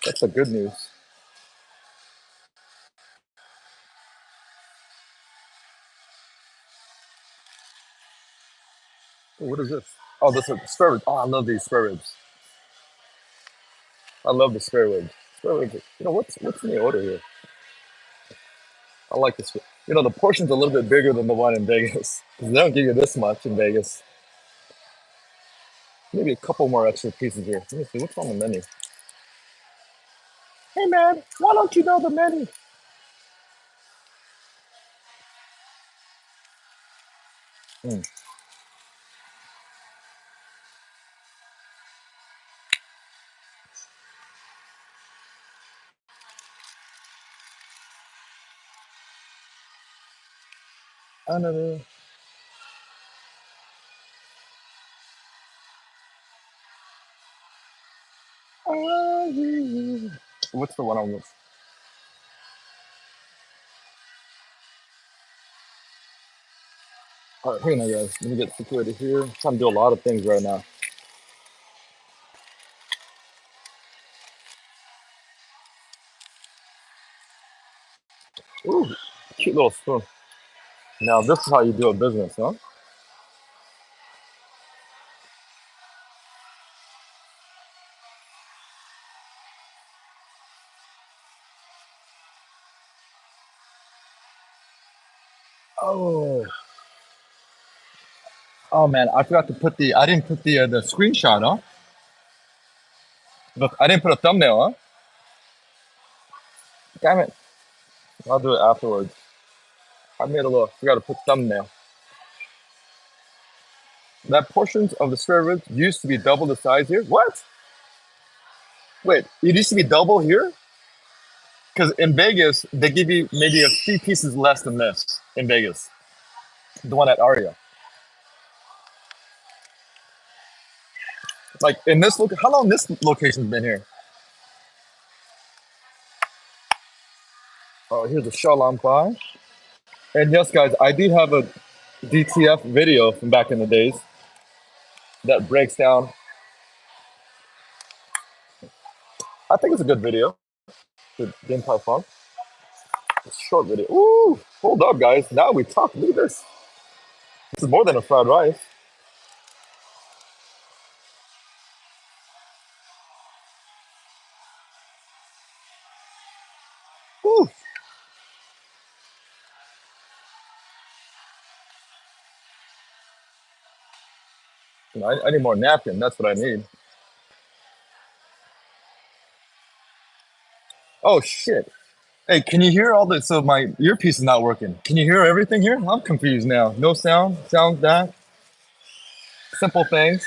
That's the good news. Ooh, what is this? Oh, this is spare ribs. Oh, I love these spare ribs. I love the spare ribs. Spare ribs. What's in the order here? I like this. The portion's a little bit bigger than the one in Vegas. 'Cause they don't give you this much in Vegas. Maybe a couple more extra pieces here. Let me see. What's on the menu? Hey, man, why don't you know the menu? Mm. I don't know. What's the one on this? All right, hang on, guys. Let me get situated here. I'm trying to do a lot of things right now. Ooh, cute little spoon. Now, this is how you do a business, huh? Oh, oh man, I forgot to put I didn't put the screenshot, huh? Look, I didn't put a thumbnail, huh? Damn it. I'll do it afterwards. I made a little, forgot to put thumbnail. That portions of the spare ribs used to be double the size here. What? Wait, it used to be double here? Because in Vegas, they give you maybe a few pieces less than this in Vegas. The one at Aria. Like in this look, how long this location's been here? Oh, here's a Shaolin Pie. And yes, guys, I do have a DTF video from back in the days that breaks down. I think it's a good video. The Din Tai Fung. It's a short video. Ooh, hold up, guys. Now we talk. Look at this. This is more than a fried rice. Ooh. I need more napkin. That's what I need. Oh shit. Hey, can you hear all this? So my earpiece is not working. Can you hear everything here? I'm confused now. No sound. Sound back. Simple things.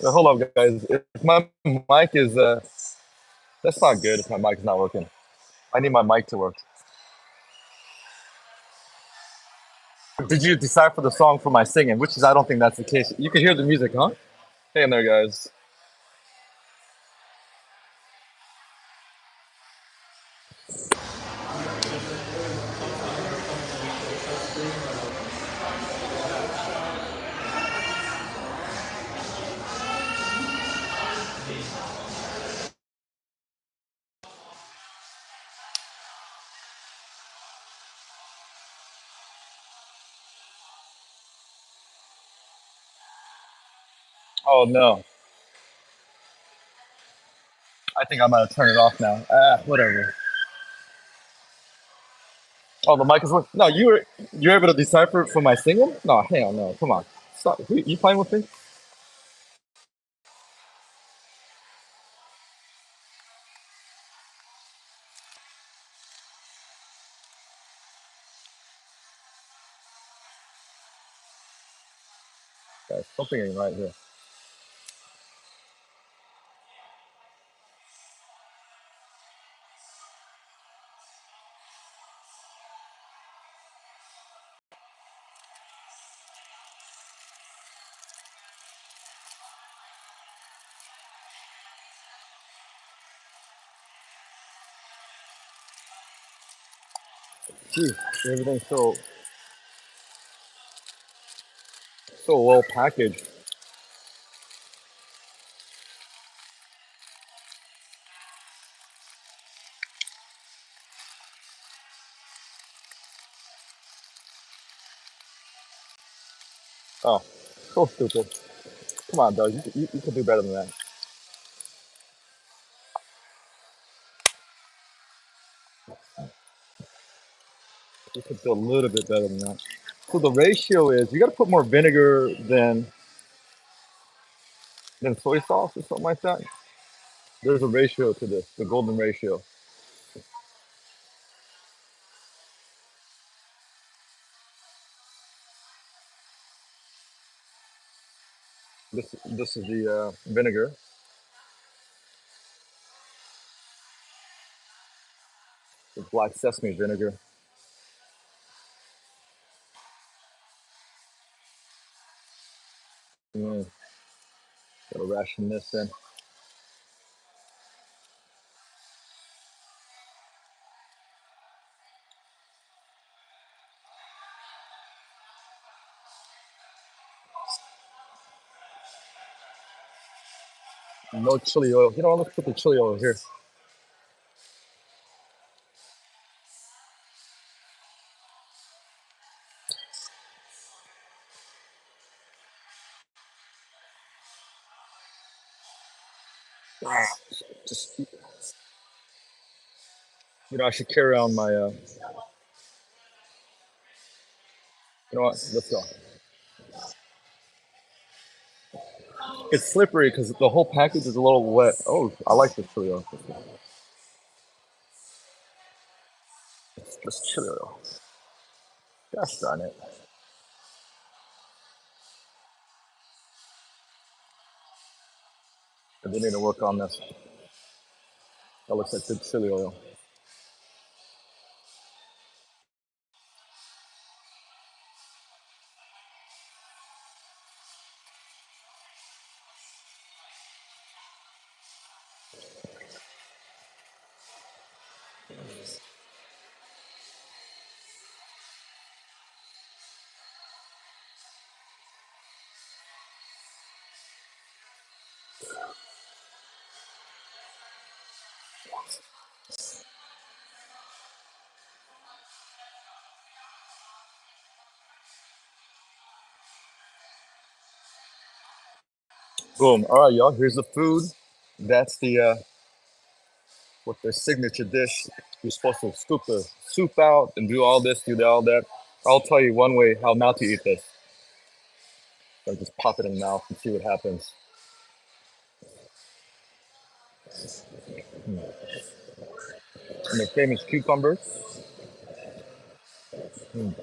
Hold up, guys. If my mic is that's not good. If my mic is not working, I need my mic to work. Did you decipher the song for my singing? Which is, I don't think that's the case. You can hear the music, huh? Hey in there, guys. Oh no, I think I'm gonna turn it off now. Ah, whatever. Oh, the mic is working. No, you're able to decipher it for my singing? No, hell no. Come on, stop. You playing with me? Guys, something ain't right here. Gee, everything's so well packaged. Oh, so stupid. Come on, Doug. You can do better than that. You could do a little bit better than that. So the ratio is you got to put more vinegar than soy sauce or something like that. There's a ratio to this, the golden ratio. This is the vinegar, the black sesame vinegar. Mm, gotta ration this in. No chili oil. You know what? Let's put the chili oil here. Ah, just I should carry on my. You know what? Let's go. It's slippery because the whole package is a little wet. Oh, I like this chili oil. It's just chili oil. Gosh darn it. I do need to work on this. That looks like good chili oil. Boom. All right, y'all. Here's the food. That's the what their signature dish. You're supposed to scoop the soup out and do all this, do all that. I'll tell you one way how not to eat this. So just pop it in the mouth and see what happens. And the famous cucumbers. Mm.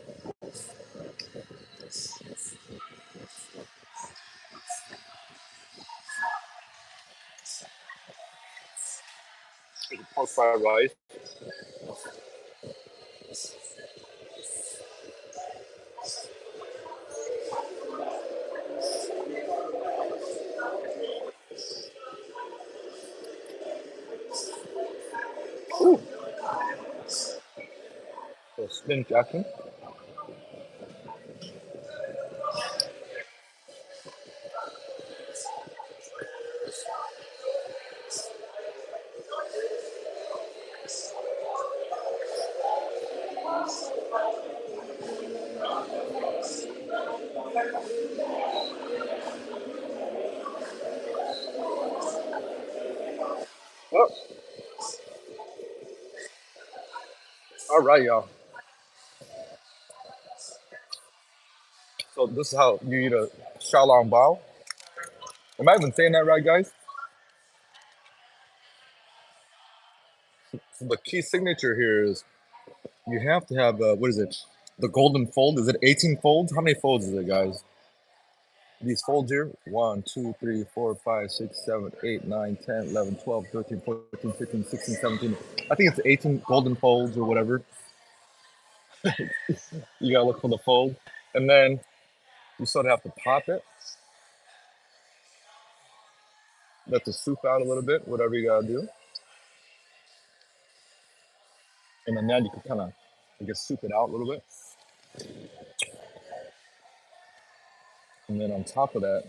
Pork fried rice. Ooh. So spinach action. Oh, all right, y'all. So this is how you eat a xiaolong bao. Am I even saying that right, guys? So the key signature here is you have to have what is it? The golden fold. Is it 18 folds? How many folds is it, guys? These folds here: 1, 2, 3, 4, 5, 6, 7, 8, 9, 10, 11, 12, 13, 14, 15, 16, 17. I think it's 18 golden folds or whatever. You gotta look for the fold. And then you sort of have to pop it, let the soup out a little bit, whatever you gotta do. And then you can kind of You can soup it out a little bit. And then on top of that,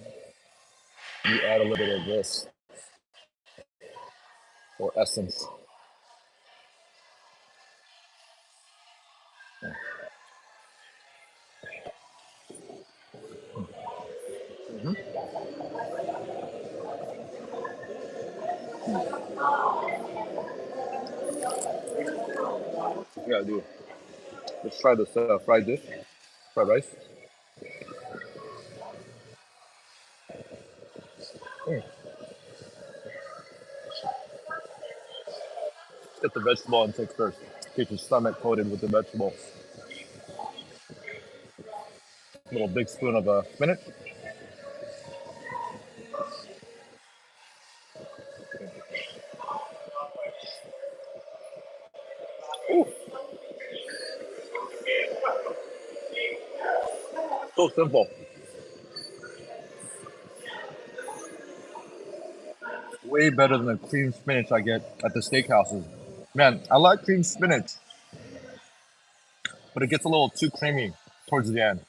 you add a little bit of this, or essence. You gotta do. Let's try this fried dish, fried rice. Mm. Get the vegetable intake first. Get your stomach coated with the vegetable. A little big spoon of spinach. Ooh, so simple. Way better than the cream spinach I get at the steakhouses. Man, I like cream spinach, but it gets a little too creamy towards the end.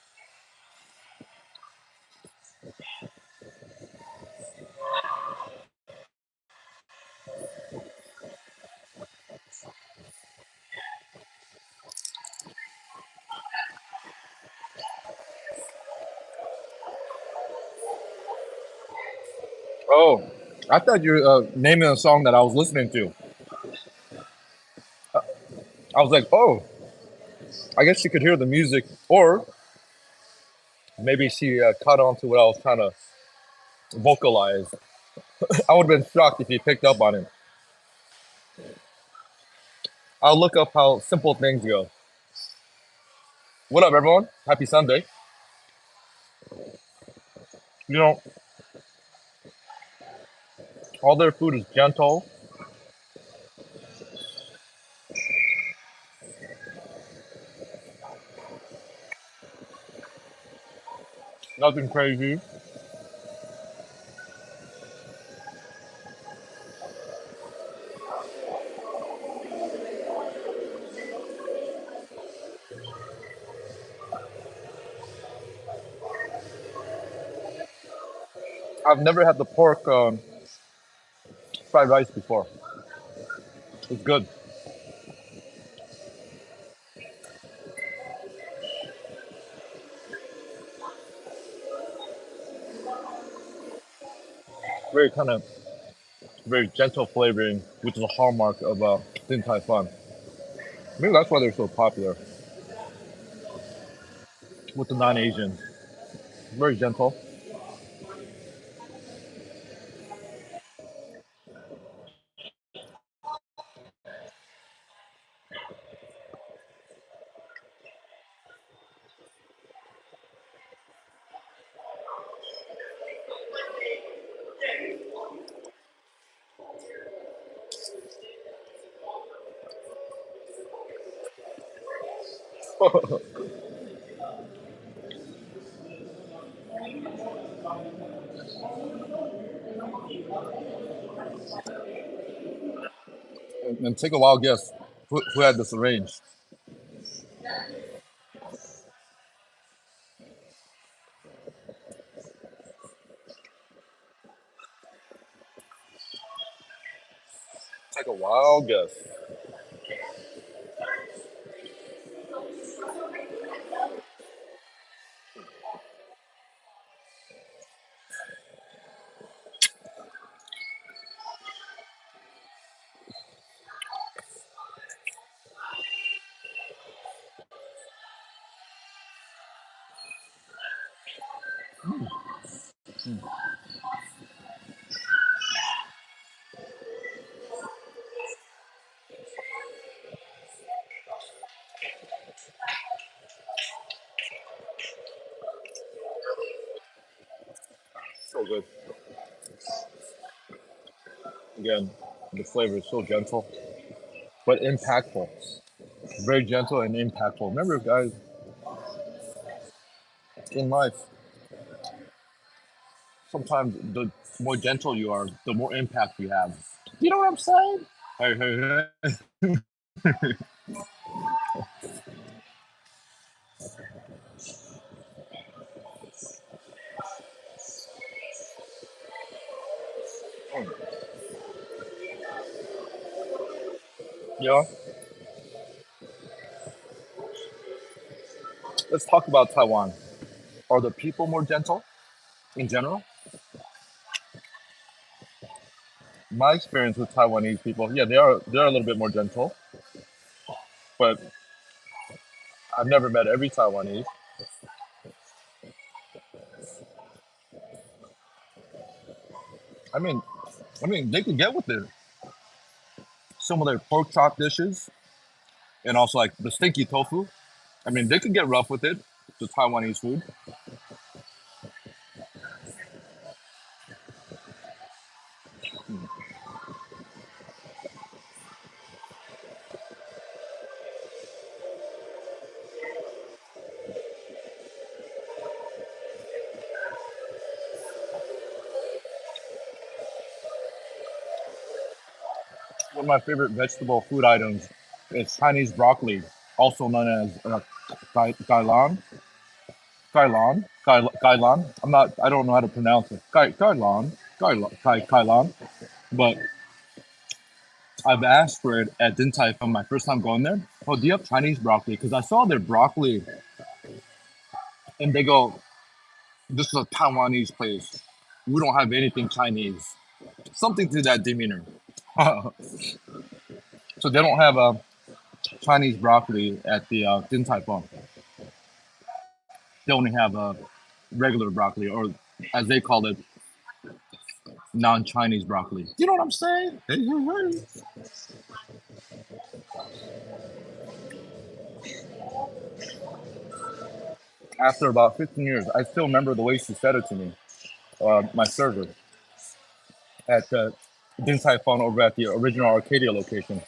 Oh, I thought you were naming a song that I was listening to. I was like, oh, I guess she could hear the music, or maybe she caught on to what I was trying to vocalize. I would have been shocked if you picked up on it. I'll look up how simple things go. What up, everyone? Happy Sunday. You know, all their food is gentle, nothing crazy. I've never had the pork fried rice before. It's good. Very kind of very gentle flavoring, which is a hallmark of Din Tai Fung. Maybe that's why they're so popular with the non-Asians. Very gentle. And take a wild guess who had this arranged. Take a wild guess. So good. Again, the flavor is so gentle, but impactful. Very gentle and impactful. Remember, guys, in life, sometimes the more gentle you are, the more impact you have. You know what I'm saying? Hey, hey, hey. Yeah. Let's talk about Taiwan. Are the people more gentle in general? My experience with Taiwanese people, yeah, they're a little bit more gentle, but I've never met every Taiwanese. I mean, they can get with it. Some of their pork chop dishes, and also like the stinky tofu. I mean, they can get rough with it. The Taiwanese food. One of my favorite vegetable food items is Chinese broccoli, also known as gailan. Gailan. I don't know how to pronounce it. Gailan. But I've asked for it at Din Tai Fung my first time going there. Oh, do you have Chinese broccoli? Because I saw their broccoli and they go, this is a Taiwanese place. We don't have anything Chinese. Something to that demeanor. So they don't have a Chinese broccoli at the Din Tai Fung. They only have a regular broccoli, or as they call it, non-Chinese broccoli. You know what I'm saying? Hey, hey, hey. After about 15 years, I still remember the way she said it to me. My server at Din Tai Fung over at the original Arcadia location.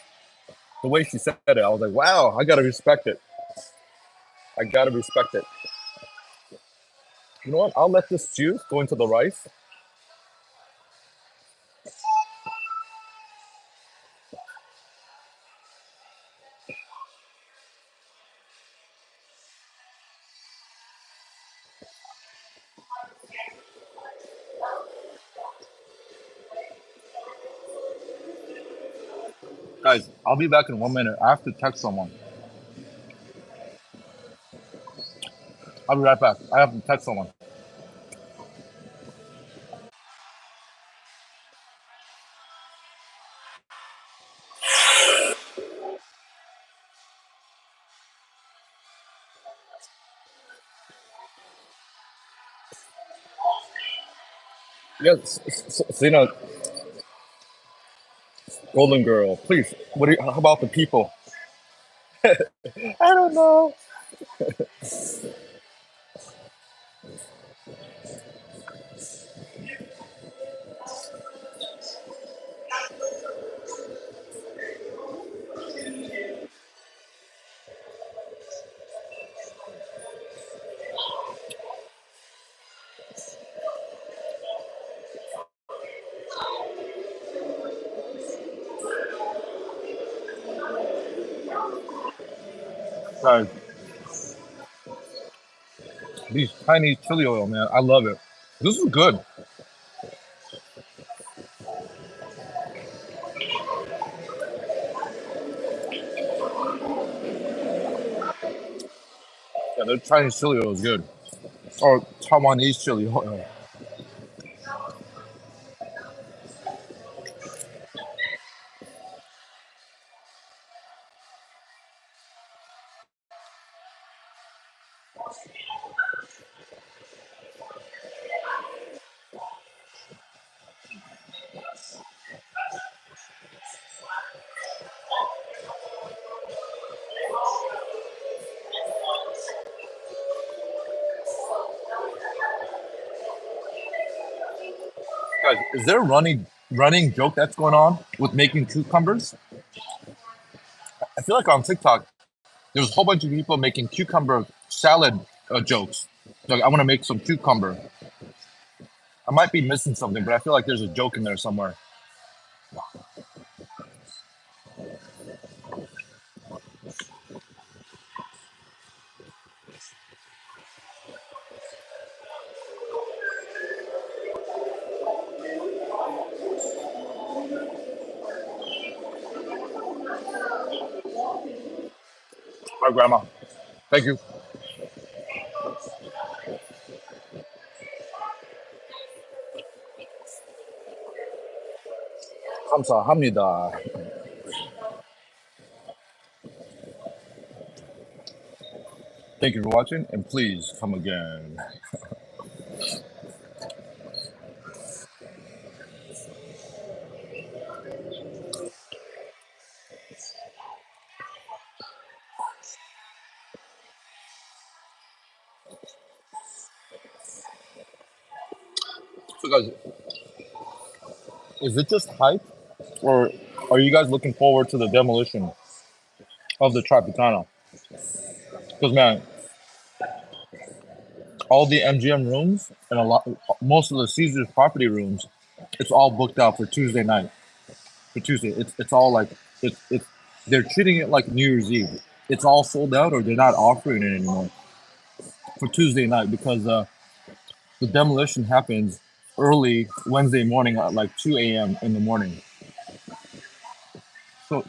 The way she said it, I was like, wow, I gotta respect it. I gotta respect it. You know what? I'll let this juice go into the rice. Guys, I'll be back in 1 minute. I have to text someone. I'll be right back. I have to text someone. Yes, Selena, Golden Girl, please. How about the people? I don't know. Guys, these Chinese chili oil, man, I love it. This is good. Yeah, the Chinese chili oil is good. Or Taiwanese chili oil. Guys, is there a running joke that's going on with making cucumbers? I feel like on TikTok, there's a whole bunch of people making cucumber salad jokes. Like, I want to make some cucumber. I might be missing something, but I feel like there's a joke in there somewhere. Hi, Grandma. Thank you. 감사합니다. Thank you for watching, and please come again. So, guys, is it just hype, or are you guys looking forward to the demolition of the Tropicana? Because man, all the MGM rooms and most of the Caesars property rooms, it's all booked out for Tuesday night. For Tuesday, it's all like it's they're treating it like New Year's Eve. It's all sold out, or they're not offering it anymore for Tuesday night because the demolition happens early Wednesday morning at like 2 a.m. in the morning. So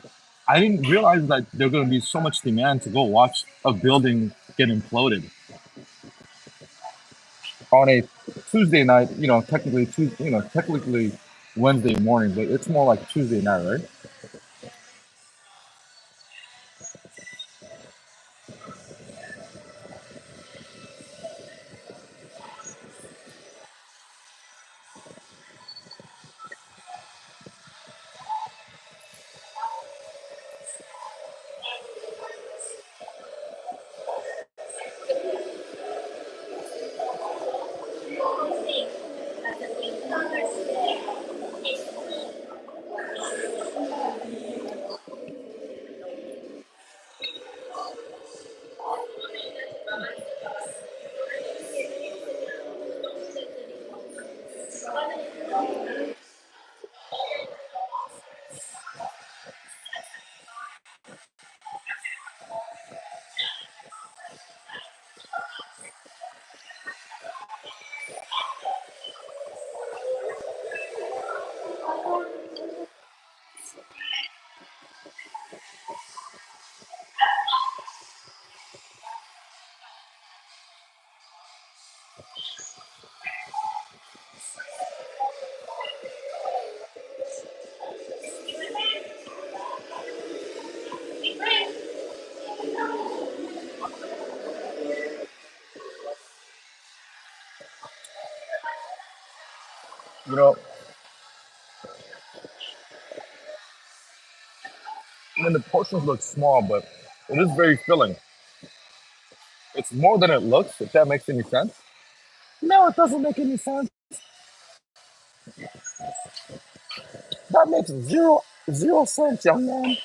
I didn't realize that there's going to be so much demand to go watch a building get imploded on a Tuesday night. Technically Wednesday morning, but it's more like Tuesday night, right? You know, I mean, the portions look small, but it is very filling. It's more than it looks, if that makes any sense. No, it doesn't make any sense. That makes zero sense, young man.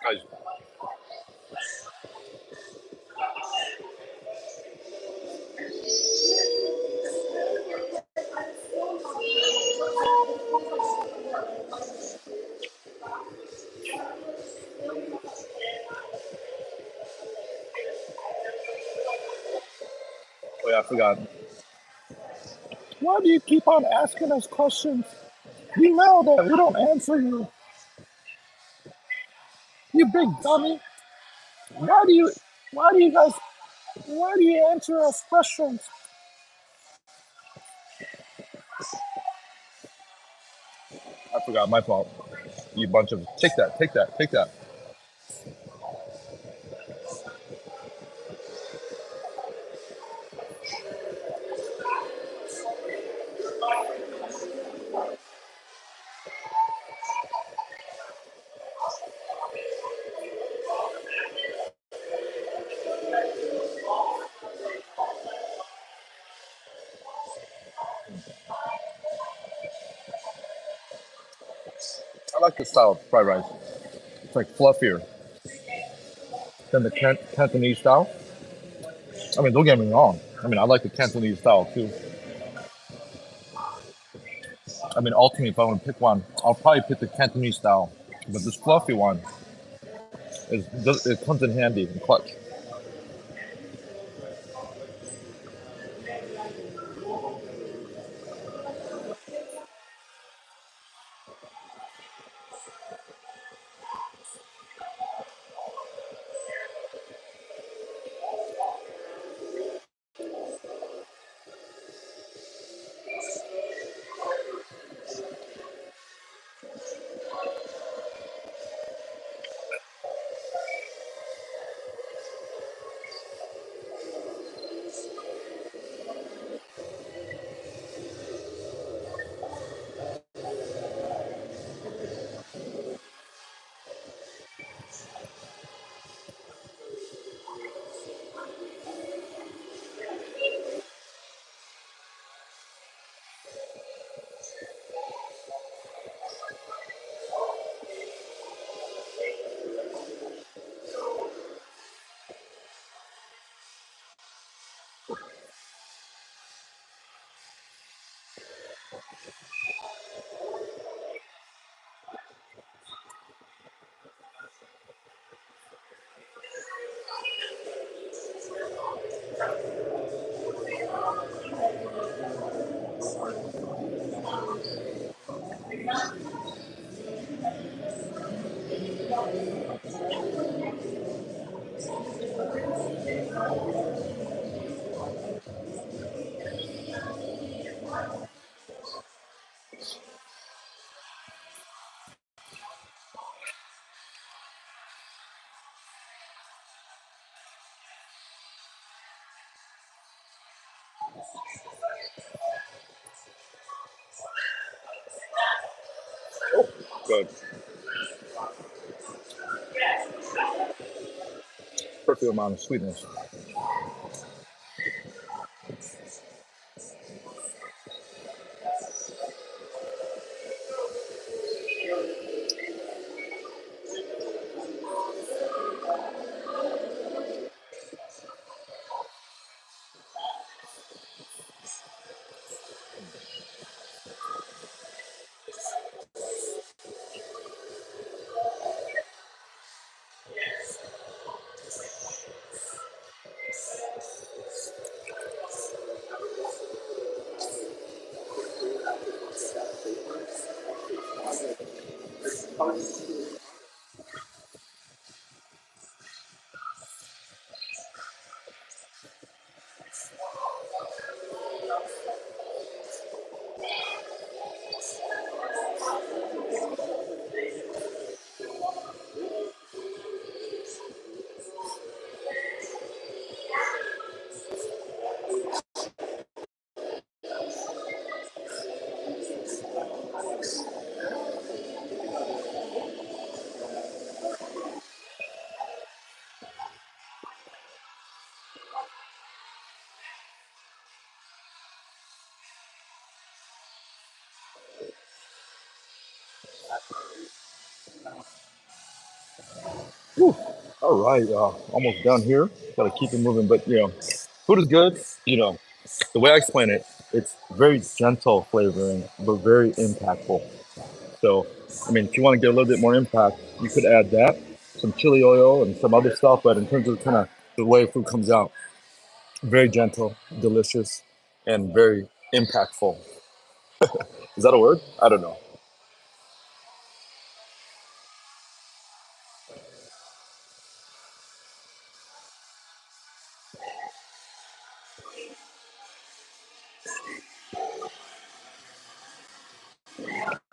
Guys, oh yeah, I forgot. Why do you keep on asking us questions? You know that we don't answer you. You big dummy. Why do you why do you guys why do you answer us questions? I forgot, my fault. You bunch of take that. I like this style of fried rice. It's like fluffier than the Cantonese style. I mean, don't get me wrong. I mean, I like the Cantonese style too. I mean, ultimately, if I want to pick one, I'll probably pick the Cantonese style. But this fluffy one, it comes in handy and clutch. Good. Perfect amount of sweetness. Whew. All right, almost done here. Got to keep it moving, but food is good. The way I explain it, it's very gentle flavoring, but very impactful. So, I mean, if you want to get a little bit more impact, you could add that, some chili oil, and some other stuff. But in terms of kind of the way food comes out, very gentle, delicious, and very impactful. Is that a word? I don't know.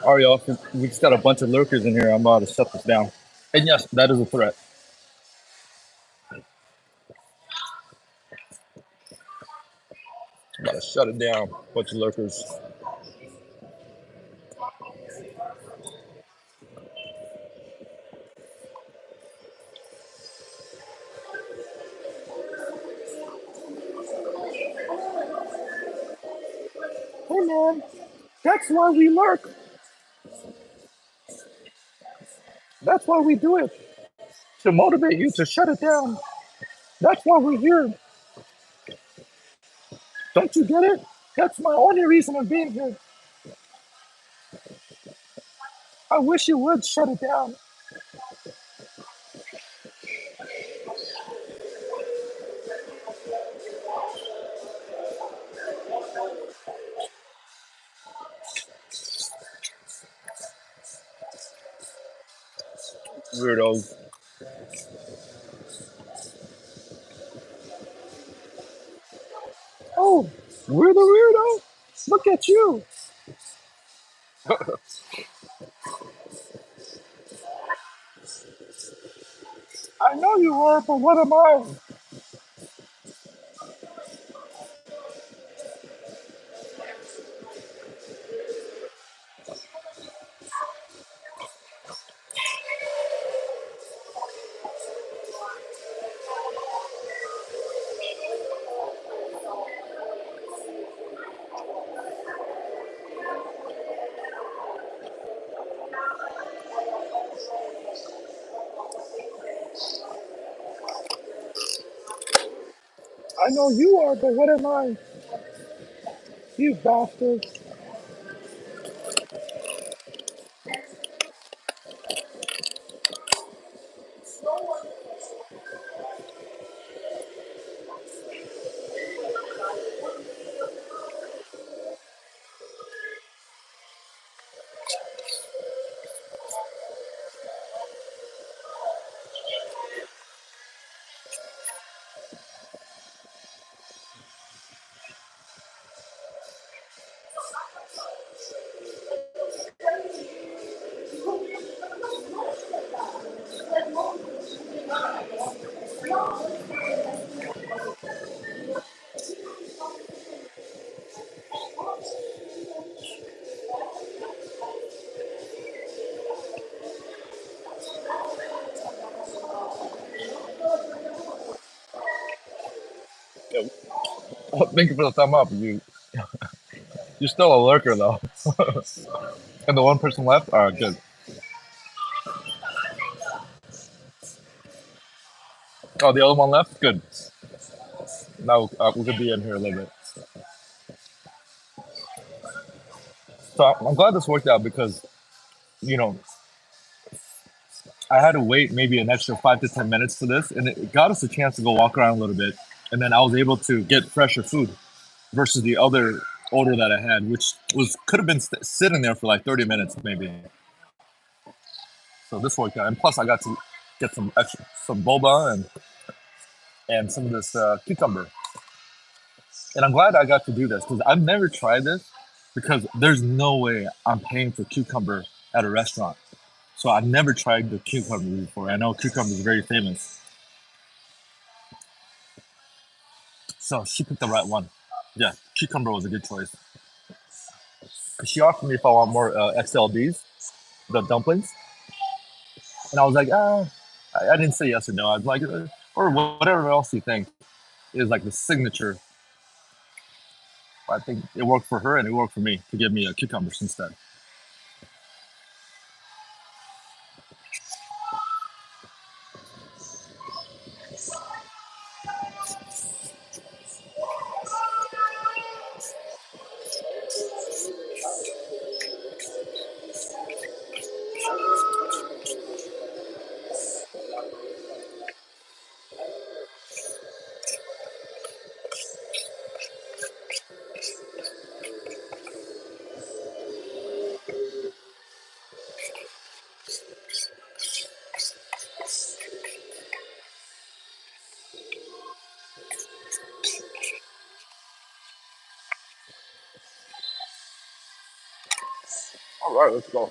All right, y'all. We just got a bunch of lurkers in here. I'm about to shut this down. And yes, that is a threat. I'm about to shut it down. Bunch of lurkers. Hey man, that's why we lurk. That's why we do it. To motivate you to shut it down. That's why we're here. Don't you get it? That's my only reason of being here. I wish you would shut it down. Weirdos. Oh, we're the weirdo? Look at you. I know you are, but what am I? I know you are, but what am I? You bastard. Yeah, thank you for the thumb up. You're still a lurker though. And the one person left? Alright, good. Oh, the other one left? Good. Now we could be in here a little bit. So I'm glad this worked out because, you know, I had to wait maybe an extra 5 to 10 minutes for this, and it got us a chance to go walk around a little bit. And then I was able to get fresher food versus the other order that I had, which was could have been sitting there for like 30 minutes maybe. So this worked out, and plus I got to get some boba and some of this cucumber. And I'm glad I got to do this because I've never tried this because there's no way I'm paying for cucumber at a restaurant. So I've never tried the cucumber before. I know cucumber is very famous. So she picked the right one. Yeah, cucumber was a good choice. She offered me if I want more XLDs, the dumplings. And I was like, I didn't say yes or no. I was like, or whatever else you think is like the signature. I think it worked for her and it worked for me to give me a cucumbers instead. All right, let's go.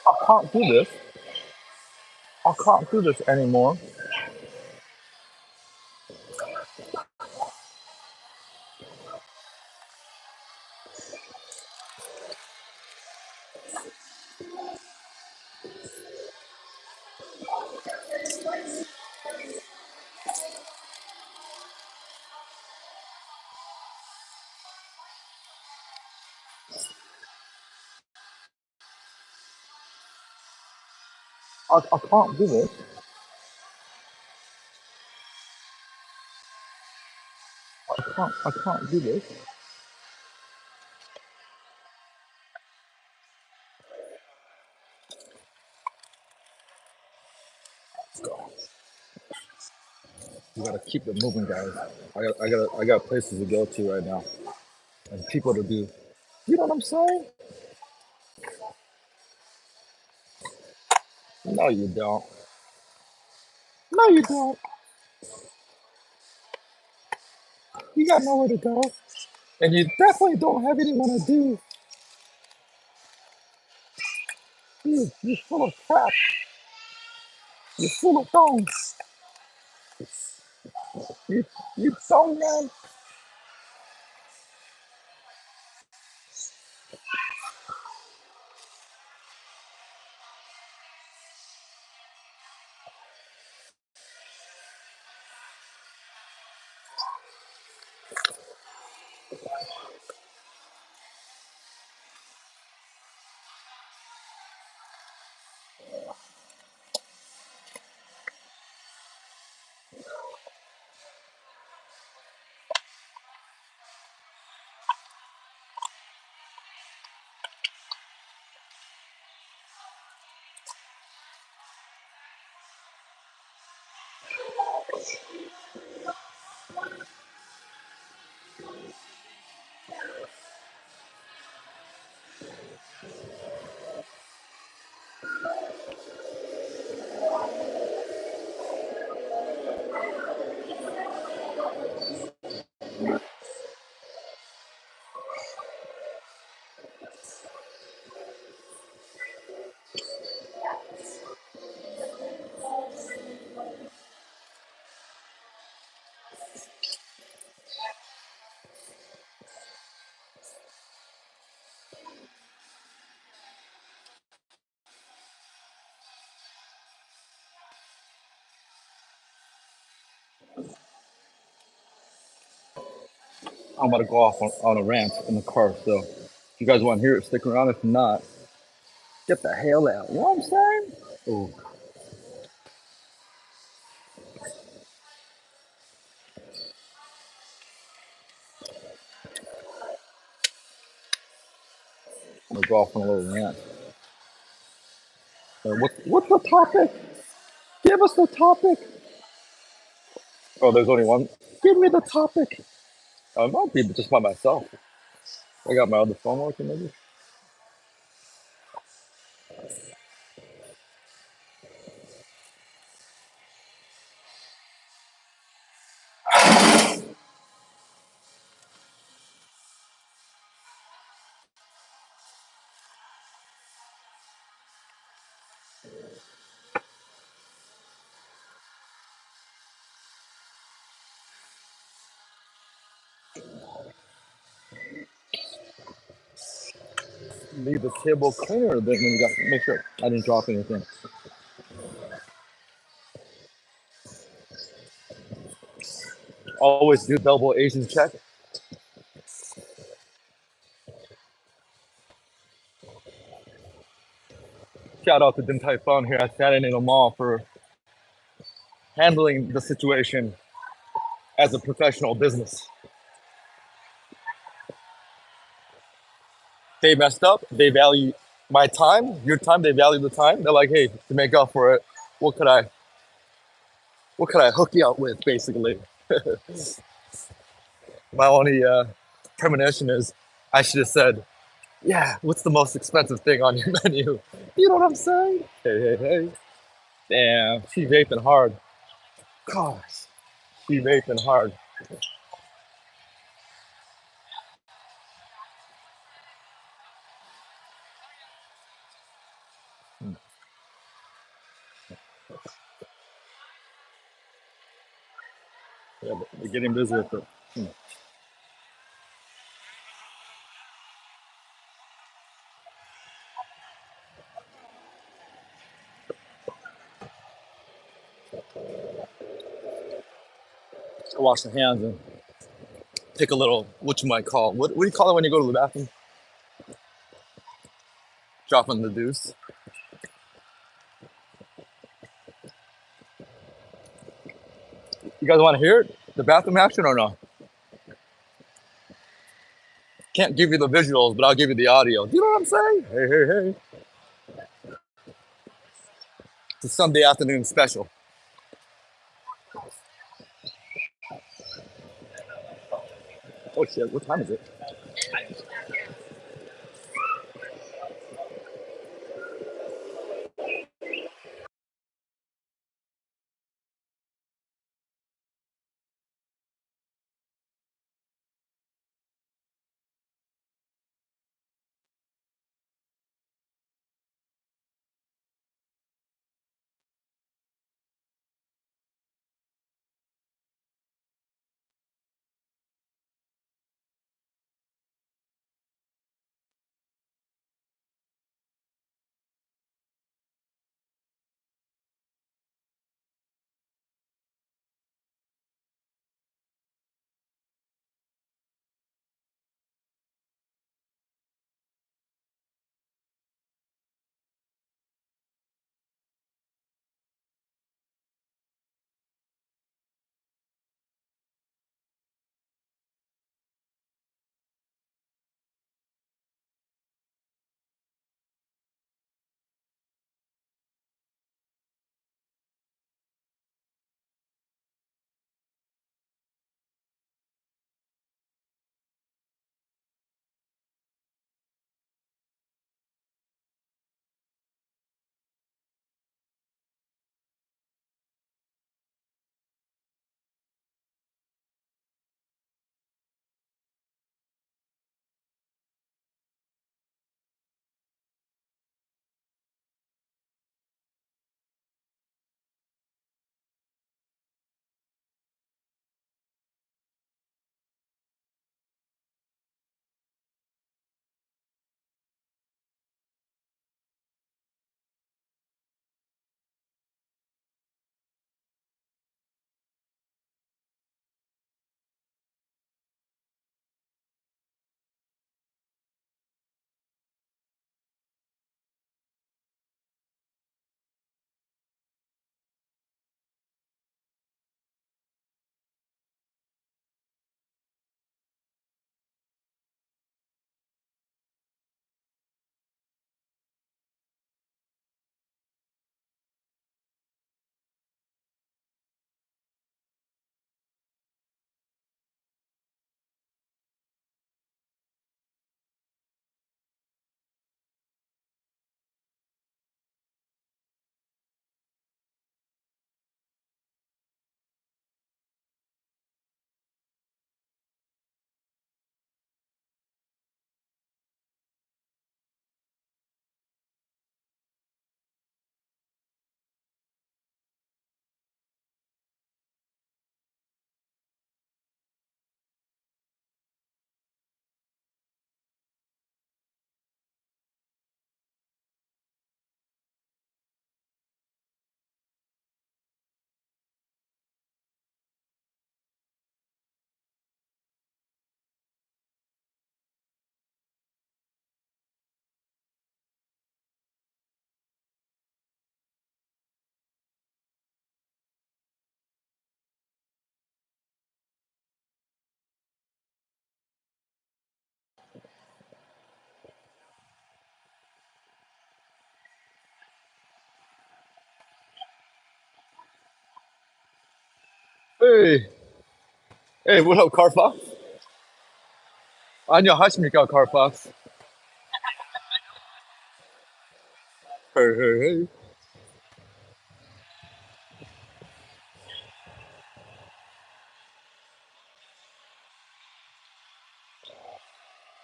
I can't do this. I can't do this anymore. I can't do this. I can't do this. Let's go. We gotta keep it moving, guys. I got places to go to right now and people to do. You know what I'm saying? No, you don't. No, you don't. You got nowhere to go, and you definitely don't have anyone to do. You're full of crap. You're full of thongs. You, you thong man. I'm about to go off on a rant in the car, so if you guys want to hear it, stick around. If not, get the hell out. You know what I'm saying? Oh, I'm gonna go off on a little rant. What's the topic? Give us the topic. Oh, there's only one. Give me the topic. I might be just by myself. I got my other phone working, maybe. Leave the table cleaner, then you got make sure I didn't drop anything. Always do double Asian check. Shout out to Din Tai Fung here at Saturday in the Mall for handling the situation as a professional business. They messed up. They value my time, your time. They value the time. They're like, hey, to make up for it, what could I, what could I hook you up with, basically? My only premonition is I should have said, Yeah, what's the most expensive thing on your menu? You know what I'm saying? Hey, hey, hey. Damn, she vaping hard. Gosh, she vaping hard. Yeah, but we're getting busy with it. Wash the hands and take a little, what you might call, what do you call it when you go to the bathroom? Dropping the deuce. You guys want to hear it? The bathroom action or no? Can't give you the visuals, but I'll give you the audio. Do you know what I'm saying? Hey, hey, hey. It's a Sunday afternoon special. Oh shit, what time is it? Hey, hey, what up, Car Fox? 안녕하십니까, Car Fox. Hey, hey, hey.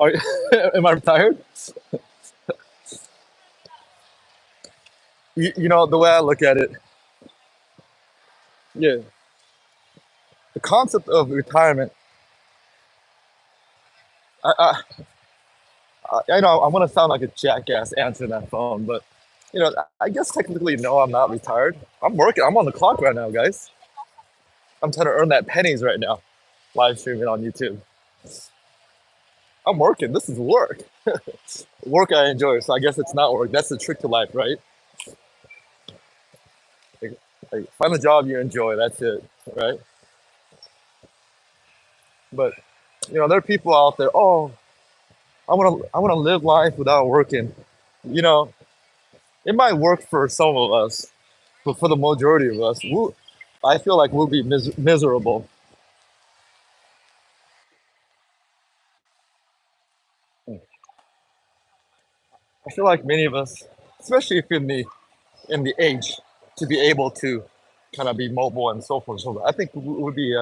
Are you, am I retired? You know, the way I look at it, yeah, the concept of retirement, I, I know I want to sound like a jackass answering that phone, but you know, I guess technically, no, I'm not retired. I'm working. I'm on the clock right now, guys. I'm trying to earn that pennies right now, live streaming on YouTube. I'm working. This is work. Work I enjoy, so I guess it's not work. That's the trick to life, right? Like, find a job you enjoy. That's it, right? But you know, there are people out there. Oh, I want to live life without working. You know, it might work for some of us, but for the majority of us, I feel like we'll be miserable. I feel like many of us, especially if in the age to be able to kind of be mobile and so forth and so forth, I think would be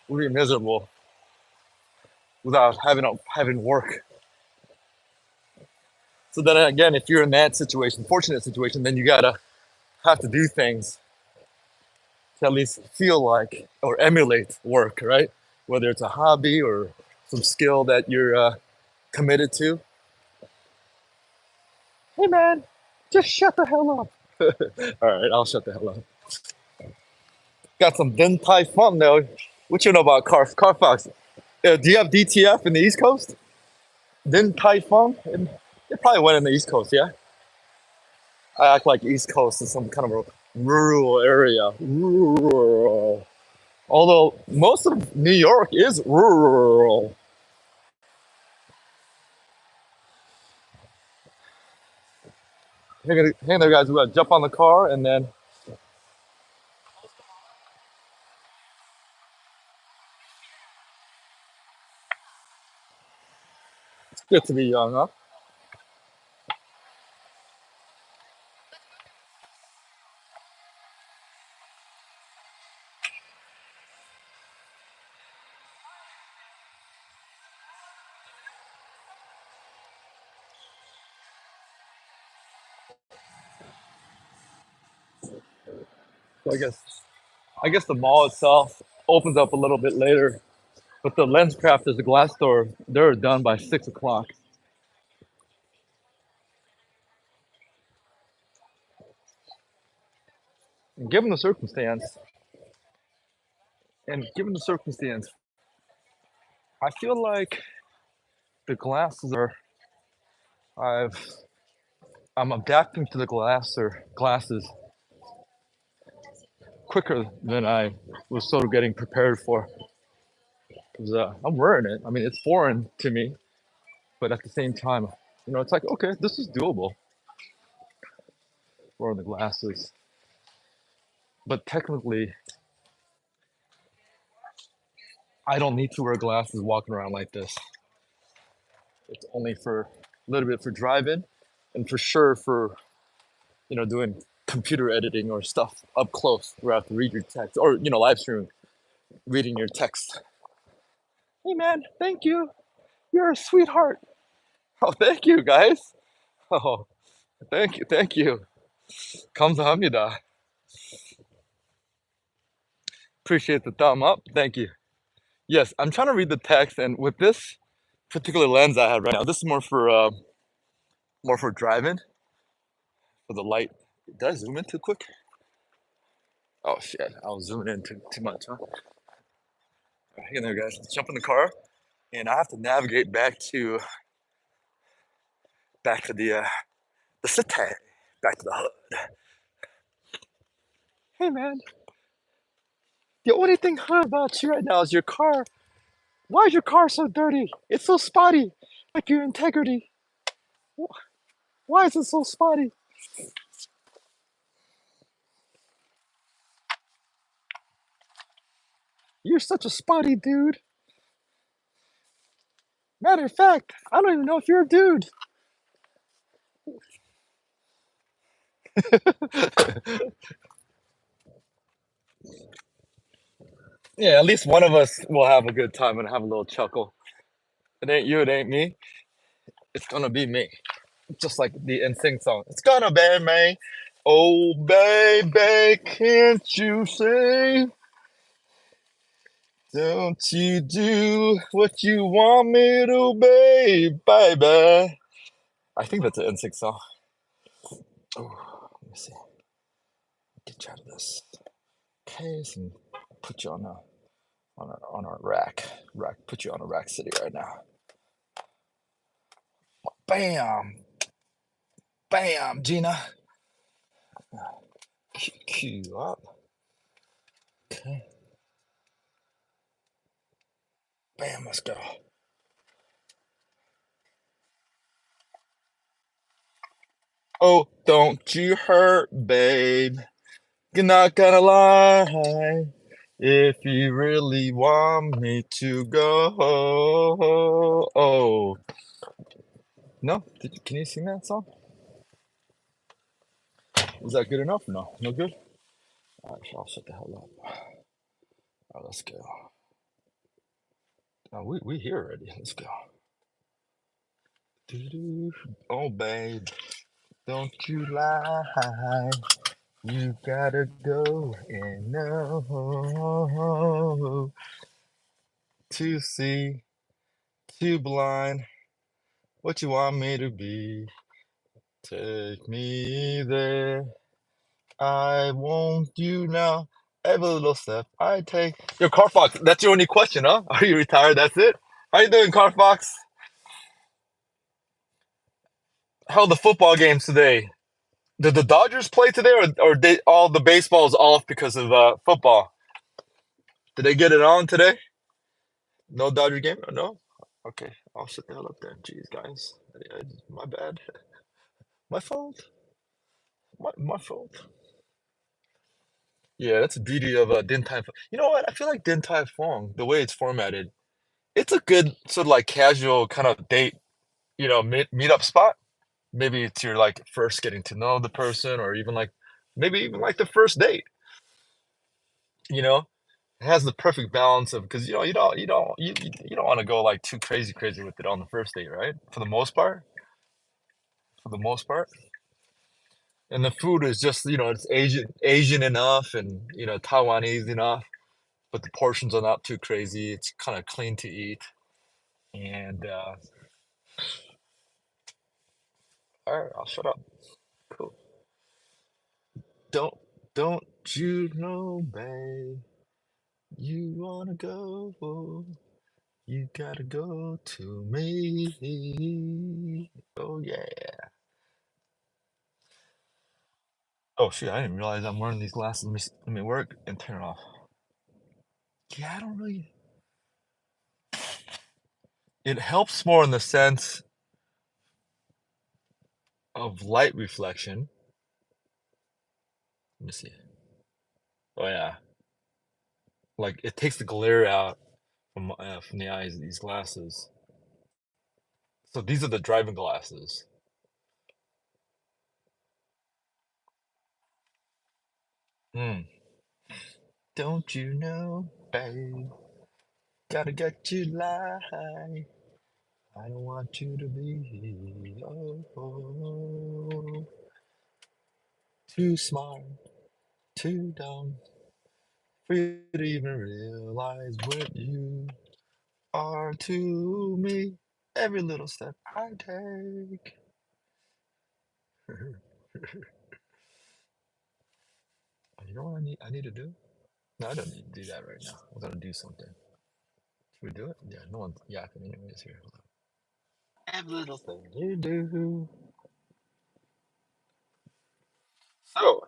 miserable without having work. So then again, if you're in that situation, fortunate situation, then you gotta have to do things to at least feel like or emulate work, right? Whether it's a hobby or some skill that you're committed to. Hey man, just shut the hell up. All right, I'll shut the hell up. Got some Din Tai Fung though. What you know about Car Fox? Do you have DTF in the East Coast? Din Tai Fung? It probably went in the East Coast, yeah? I act like East Coast is some kind of a rural area. Rural. Although most of New York is rural. Hey there, guys. We're gonna jump on the car and then it's good to be young, huh? So I guess the mall itself opens up a little bit later, but the lens crafters, the glass store, they're done by 6 o'clock. And given the circumstance, I feel like the glasses are I've I'm adapting to the glasses quicker than I was sort of getting prepared for. Because I'm wearing it. I mean, it's foreign to me, but at the same time, you know, it's like okay, this is doable wearing the glasses. But technically, I don't need to wear glasses walking around like this. It's only for a little bit for driving, and for sure for doing computer editing or stuff up close where I have to read your text or live streaming, reading your text. Hey man, thank you. You're a sweetheart. Oh, thank you guys. Oh, thank you. 감사합니다. Appreciate the thumb up. Thank you. Yes, I'm trying to read the text, and with this particular lens I have right now, this is more for driving for the light. Did I zoom in too quick? Oh shit, I was zooming in too much, huh? Hey there, guys. Let's jump in the car, and I have to navigate back to the city, back to the hood. Hey man, the only thing hard about you right now is your car. Why is your car so dirty? It's so spotty, like your integrity. Why is it so spotty? You're such a spotty dude. Matter of fact, I don't even know if you're a dude. Yeah, at least one of us will have a good time and have a little chuckle. It ain't you, it ain't me. It's gonna be me. Just like the NSYNC song. It's gonna be me. Oh, baby, can't you see? Don't you do what you want me to be, baby? I think that's an NSYNC song. Oh, let me see. Get you out of this case and put you on a rack. Put you on a rack city right now. Bam, bam, Gina. Cue up. Okay. Bam, let's go. Oh, don't you hurt, babe. You're not gonna lie. If you really want me to go. Oh. No? Can you sing that song? Was that good enough or no? No good? Alright, I'll shut the hell up. Alright, let's go. Oh, we here already. Let's go. Doo-doo. Oh, babe, don't you lie. You gotta go and know to see, too blind. What you want me to be? Take me there. I want you now. Every little step I take. Yo, Carfox, that's your only question, huh? Are you retired? That's it? How you doing, Carfox? How are the football games today? Did the Dodgers play today, or they, all the baseball's off because of football? Did they get it on today? No Dodger game? No? Okay, I'll sit the hell up then. Jeez, guys. My bad. My fault. My fault. Yeah, that's the beauty of Din Tai Fung. You know what? I feel like Din Tai Fung, the way it's formatted, it's a good sort of like casual kind of date, meetup spot. Maybe it's your like first getting to know the person, or even like maybe even like the first date. You know, it has the perfect balance of because you don't want to go like too crazy with it on the first date, right? For the most part, for the most part. And the food is just it's Asian enough, and Taiwanese enough, but the portions are not too crazy. It's kind of clean to eat, and all right, I'll shut up. Cool. Don't don't you know, babe? You wanna go? You gotta go to me. Oh yeah. Oh shit! I didn't realize I'm wearing these glasses. Let me work and turn it off. Yeah, I don't really. It helps more in the sense of light reflection. Let me see. Oh yeah, like it takes the glare out from the eyes of these glasses. So these are the driving glasses. Hmm. Don't you know, babe? Gotta get you light. I don't want you to be too smart, too dumb for you to even realize what you are to me. Every little step I take. You know what I need to do? No, I don't need to do that right now. I'm gonna do something. Should we do it? Yeah, no one's yapping anyways here. Hold on. Every little thing you do. So,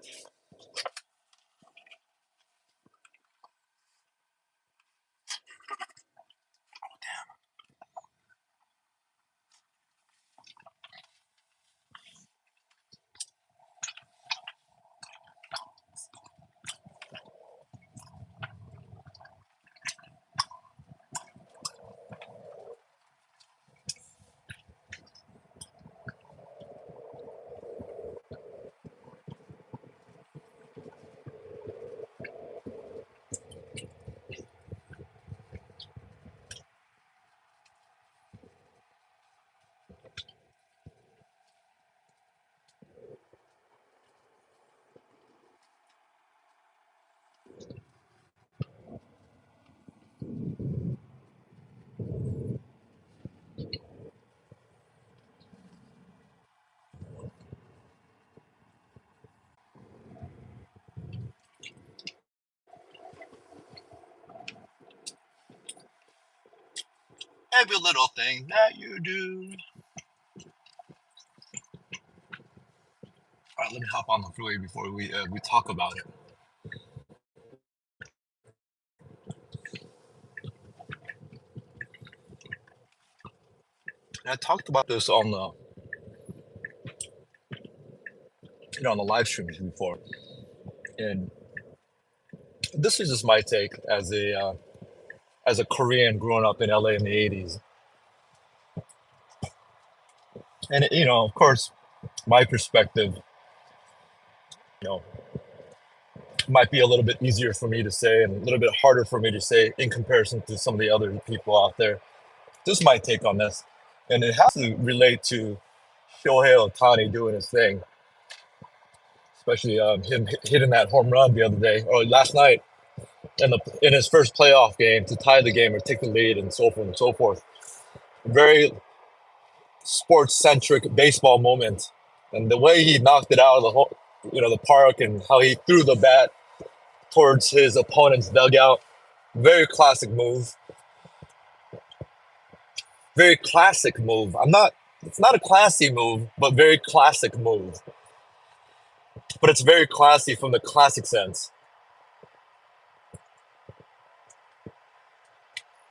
Every little thing that you do. All right, let me hop on the freeway before we talk about it. And I talked about this on the on the live streams before, and this is just my take as a Korean growing up in LA in the '80s. And of course, my perspective, you know, might be a little bit easier for me to say and a little bit harder for me to say in comparison to some of the other people out there. This is my take on this, and it has to relate to Shohei Ohtani doing his thing, especially him hitting that home run the other day or last night in his first playoff game to tie the game or take the lead and so forth and so forth. Very sports centric baseball moment, and the way he knocked it out of the the park and how he threw the bat towards his opponent's dugout. Very classic move. Very classic move. It's not a classy move, but very classic move. But it's very classy from the classic sense.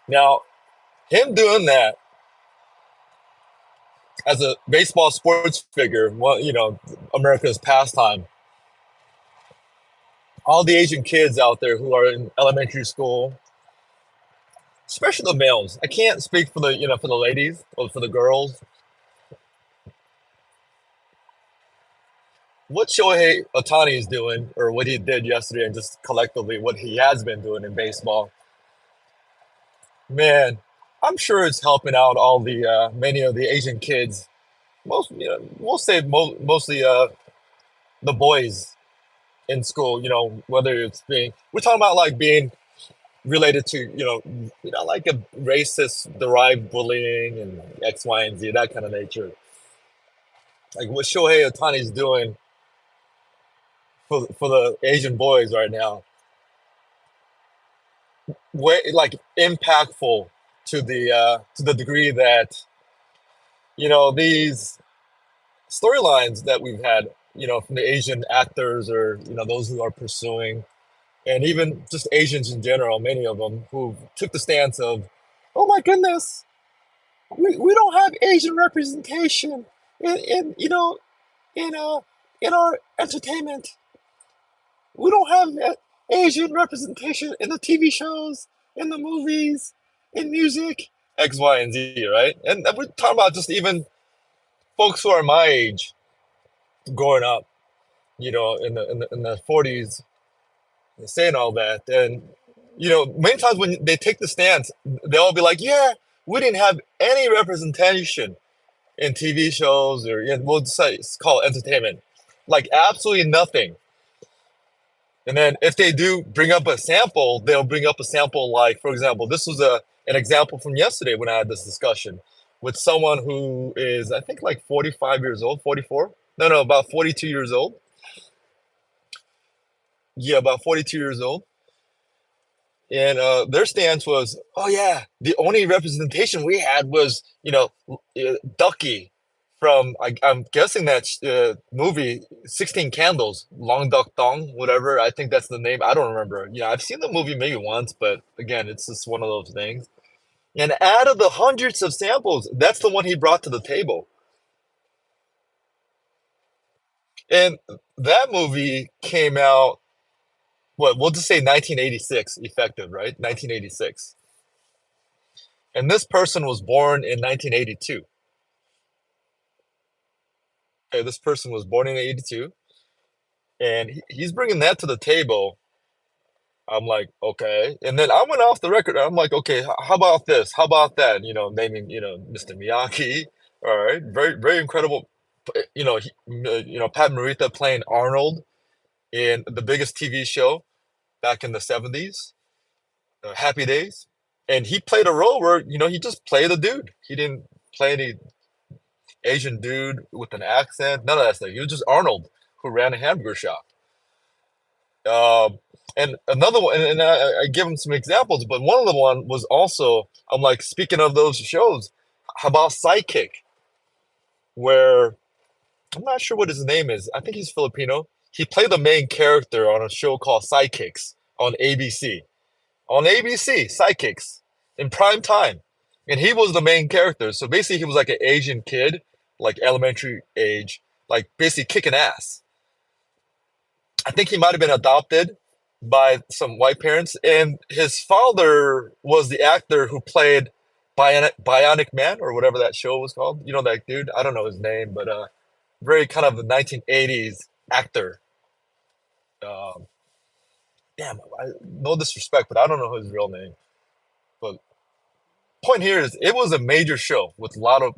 Now, him doing that as a baseball sports figure, well, America's pastime. All the Asian kids out there who are in elementary school, especially the males. I can't speak for the ladies or for the girls. What Shohei Ohtani is doing, or what he did yesterday, and just collectively what he has been doing in baseball, man, I'm sure it's helping out all the many of the Asian kids. Most, we'll say mostly the boys in school. Whether it's we're talking about like being related to like a racist derived bullying and X, Y, and Z, that kind of nature. Like what Shohei Ohtani is doing for the Asian boys right now, way like impactful to the degree that these storylines that we've had from the Asian actors or those who are pursuing, and even just Asians in general, many of them who took the stance of, oh my goodness, we don't have Asian representation in in uh in our entertainment. We don't have Asian representation in the TV shows, in the movies, in music, X, Y, and Z, right? And we're talking about just even folks who are my age, growing up, in the 40s, saying all that, and many times when they take the stance, they'll be like, "Yeah, we didn't have any representation in TV shows or we'll just say it's called entertainment, like absolutely nothing." And then if they do bring up a sample, they'll bring up a sample like, for example, this was an example from yesterday when I had this discussion with someone who is, I think, like 45 years old, 44. No, about 42 years old. Yeah, about 42 years old. And their stance was, oh yeah, the only representation we had was, Ducky from, I'm guessing that movie 16 Candles, Long Duck Dong, whatever. I think that's the name. I don't remember. Yeah, I've seen the movie maybe once, but again, it's just one of those things. And out of the hundreds of samples, that's the one he brought to the table. And that movie came out, what, we'll just say 1986, effective, right? 1986. And this person was born in 1982. Okay, this person was born in 82, and he's bringing that to the table. I'm like, okay. And then I went off the record. I'm like, okay, how about this? How about that? Naming, Mr. Miyagi. All right, very, very incredible. Pat Morita playing Arnold in the biggest TV show back in the 70s, Happy Days. And he played a role where, he just played a dude. He didn't play any Asian dude with an accent, none of that stuff. He was just Arnold who ran a hamburger shop. And another one, and I give him some examples, but one of the one was also, I'm like, speaking of those shows, how about Sidekick, where I'm not sure what his name is. I think he's Filipino. He played the main character on a show called Sidekicks on ABC. On ABC, Sidekicks in prime time. And he was the main character. So basically, he was like an Asian kid, like elementary age, like basically kicking ass. I think he might have been adopted by some white parents. And his father was the actor who played Bionic Man or whatever that show was called. You know that dude? I don't know his name, but very kind of a 1980s actor. Um, damn, no disrespect, but I don't know his real name. But point here is, it was a major show with a lot of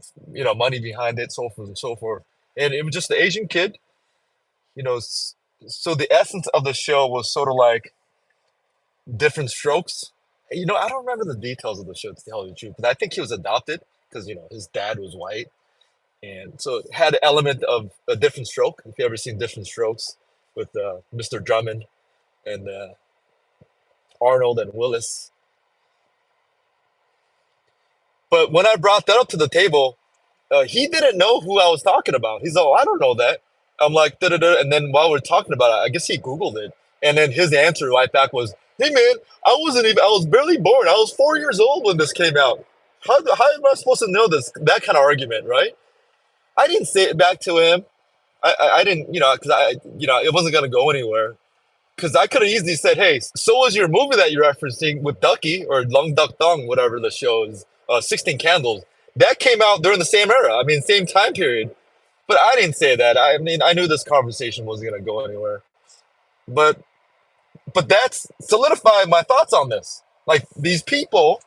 money behind it, so forth and so forth. And it was just the Asian kid, you know. So the essence of the show was sort of like different strokes. I don't remember the details of the show to tell you the truth, but I think he was adopted because his dad was white, and so it had an element of a different stroke. If you ever seen Different Strokes with Mr. Drummond and Arnold and Willis. But when I brought that up to the table, he didn't know who I was talking about. He's like, "Oh, I don't know that." I'm like, da da da. And then while we're talking about it, I guess he Googled it. And then his answer right back was, "Hey man, I was barely born. I was 4 years old when this came out. How am I supposed to know this?" That kind of argument, right? I didn't say it back to him. I didn't, because it wasn't going to go anywhere. Because I could have easily said, "Hey, so was your movie that you're referencing with Ducky or Lung Duck Dong, whatever the show is, 16 Candles. That came out during the same era. I mean, same time period." But I didn't say that. I mean, I knew this conversation wasn't going to go anywhere. But that's solidified my thoughts on this. Like these people,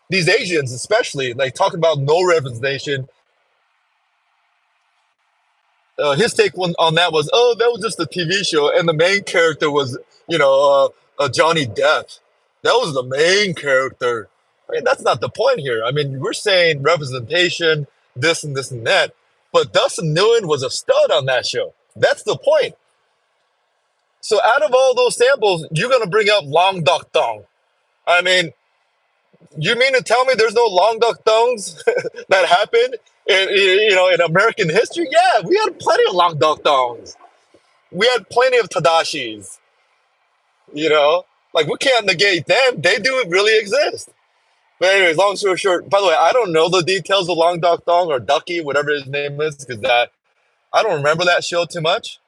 these Asians especially, like talking about no representation. His take on that was, "Oh, that was just a TV show, and the main character was, Johnny Depp. That was the main character." I mean, that's not the point here. I mean, we're saying representation, this and this and that, but Dustin Nguyen was a stud on that show. That's the point. So out of all those samples, you're gonna bring up Long Duck Dong. I mean, you mean to tell me there's no Long Duck Dongs that happened in American history? Yeah, we had plenty of Long Duck Dongs. We had plenty of Tadashis. You know, like we can't negate them. They do really exist. But anyways, long story short. By the way, I don't know the details of Long Duck Dong or Ducky, whatever his name is, because that I don't remember that show too much.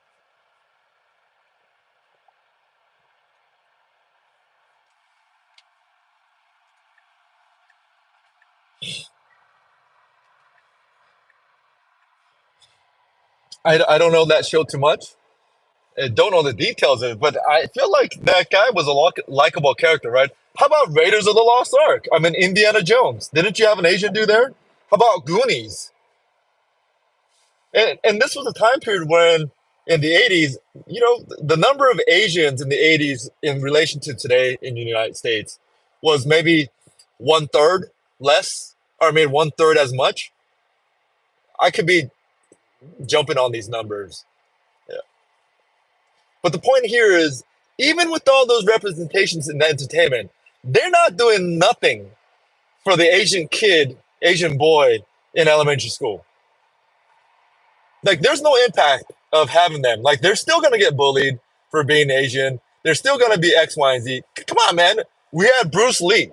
I don't know that show too much. I don't know the details of it, but I feel like that guy was a likable character, right? How about Raiders of the Lost Ark? I mean, Indiana Jones. Didn't you have an Asian dude there? How about Goonies? And this was a time period when, in the 80s, the number of Asians in the 80s in relation to today in the United States was maybe one third less, or maybe one third as much. I could be jumping on these numbers. Yeah. But the point here is, even with all those representations in the entertainment, they're not doing nothing for the Asian kid, Asian boy in elementary school. Like, there's no impact of having them. Like, they're still gonna get bullied for being Asian. They're still gonna be X, Y, and Z. Come on, man. We had Bruce Lee,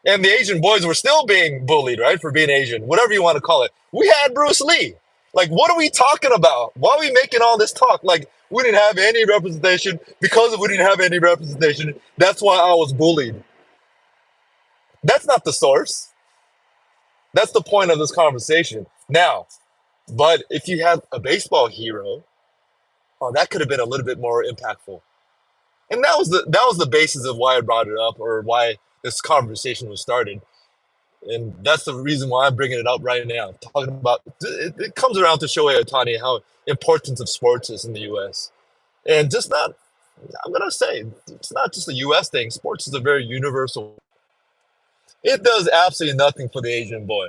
and the Asian boys were still being bullied, right, for being Asian, whatever you want to call it. We had Bruce Lee. Like, what are we talking about? Why are we making all this talk? Like, we didn't have any representation. Because we didn't have any representation, that's why I was bullied. That's not the source. That's the point of this conversation. Now, but if you had a baseball hero, oh, that could have been a little bit more impactful. And that was the basis of why I brought it up, or why this conversation was started. And that's the reason why I'm bringing it up right now. Talking about it comes around to Shohei Ohtani, how important of sports is in the U.S. And just not, I'm gonna say, it's not just a U.S. thing. Sports is a very universal. It does absolutely nothing for the Asian boy.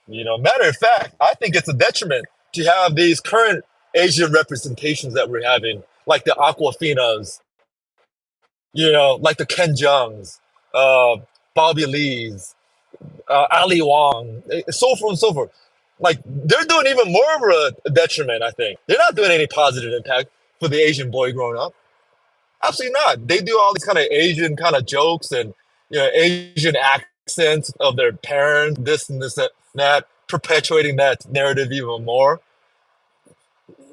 Matter of fact, I think it's a detriment to have these current Asian representations that we're having, like the Aquafinas Like the Ken Jeongs, uh, Bobby Lees, Ali Wong, so forth and so forth. Like they're doing even more of a detriment. I think they're not doing any positive impact for the Asian boy growing up. Absolutely not. They do all these kind of Asian kind of jokes and Asian accents of their parents, this and this and that, perpetuating that narrative even more.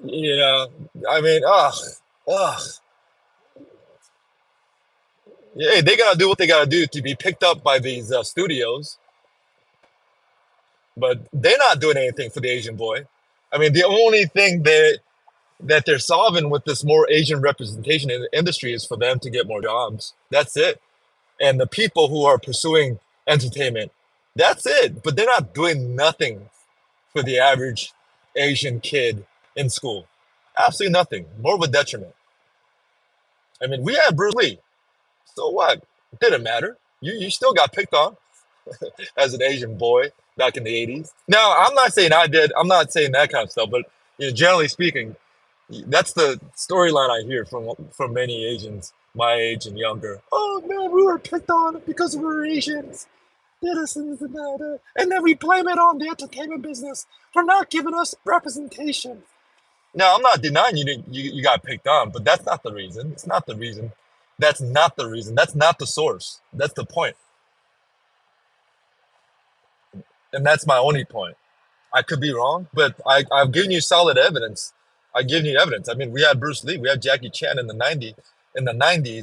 You know, I mean, ugh. Yeah, they gotta do what they gotta do to be picked up by these studios, but they're not doing anything for the Asian boy. I mean, the only thing that they're solving with this more Asian representation in the industry is for them to get more jobs. That's it. And the people who are pursuing entertainment, that's it. But they're not doing nothing for the average Asian kid in school. Absolutely nothing. More of a detriment. I mean, we had Bruce Lee. So what? It didn't matter. You still got picked on as an Asian boy back in the 80s. Now, I'm not saying I did. I'm not saying that kind of stuff. But generally speaking, that's the storyline I hear from many Asians my age and younger. Oh man, we were picked on because we were Asians. This and that. And then we blame it on the entertainment business for not giving us representation. Now, I'm not denying you got picked on, but that's not the reason. It's not the reason. That's not the reason. That's not the source. That's the point. And that's my only point. I could be wrong, but I've given you solid evidence. I've given you evidence. I mean, we had Bruce Lee, we had Jackie Chan in the 90s,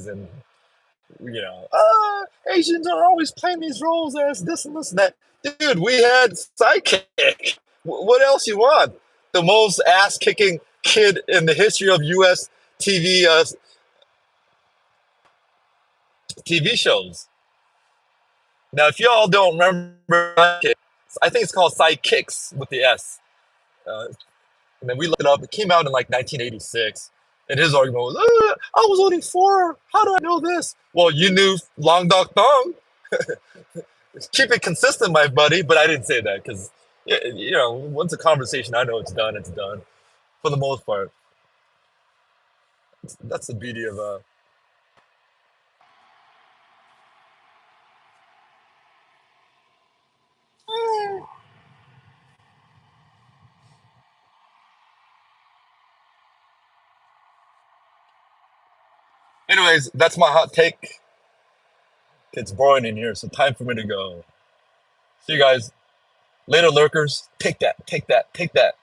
and Asians are always playing these roles as this and this and that. Dude, we had Sidekick. What else you want? The most ass kicking kid in the history of U.S. TV shows. Now, if y'all don't remember, I think it's called Sidekicks with the S. Uh, and then we looked it up. It came out in like 1986. And his argument was, I was only 4. How do I know this? Well, you knew Long Dok Dong. Keep it consistent, my buddy. But I didn't say that because, once a conversation, I know it's done. It's done for the most part. That's the beauty of Anyways, that's my hot take. It's boring in here, so time for me to go. See you guys later, lurkers. Take that. Take that. Take that.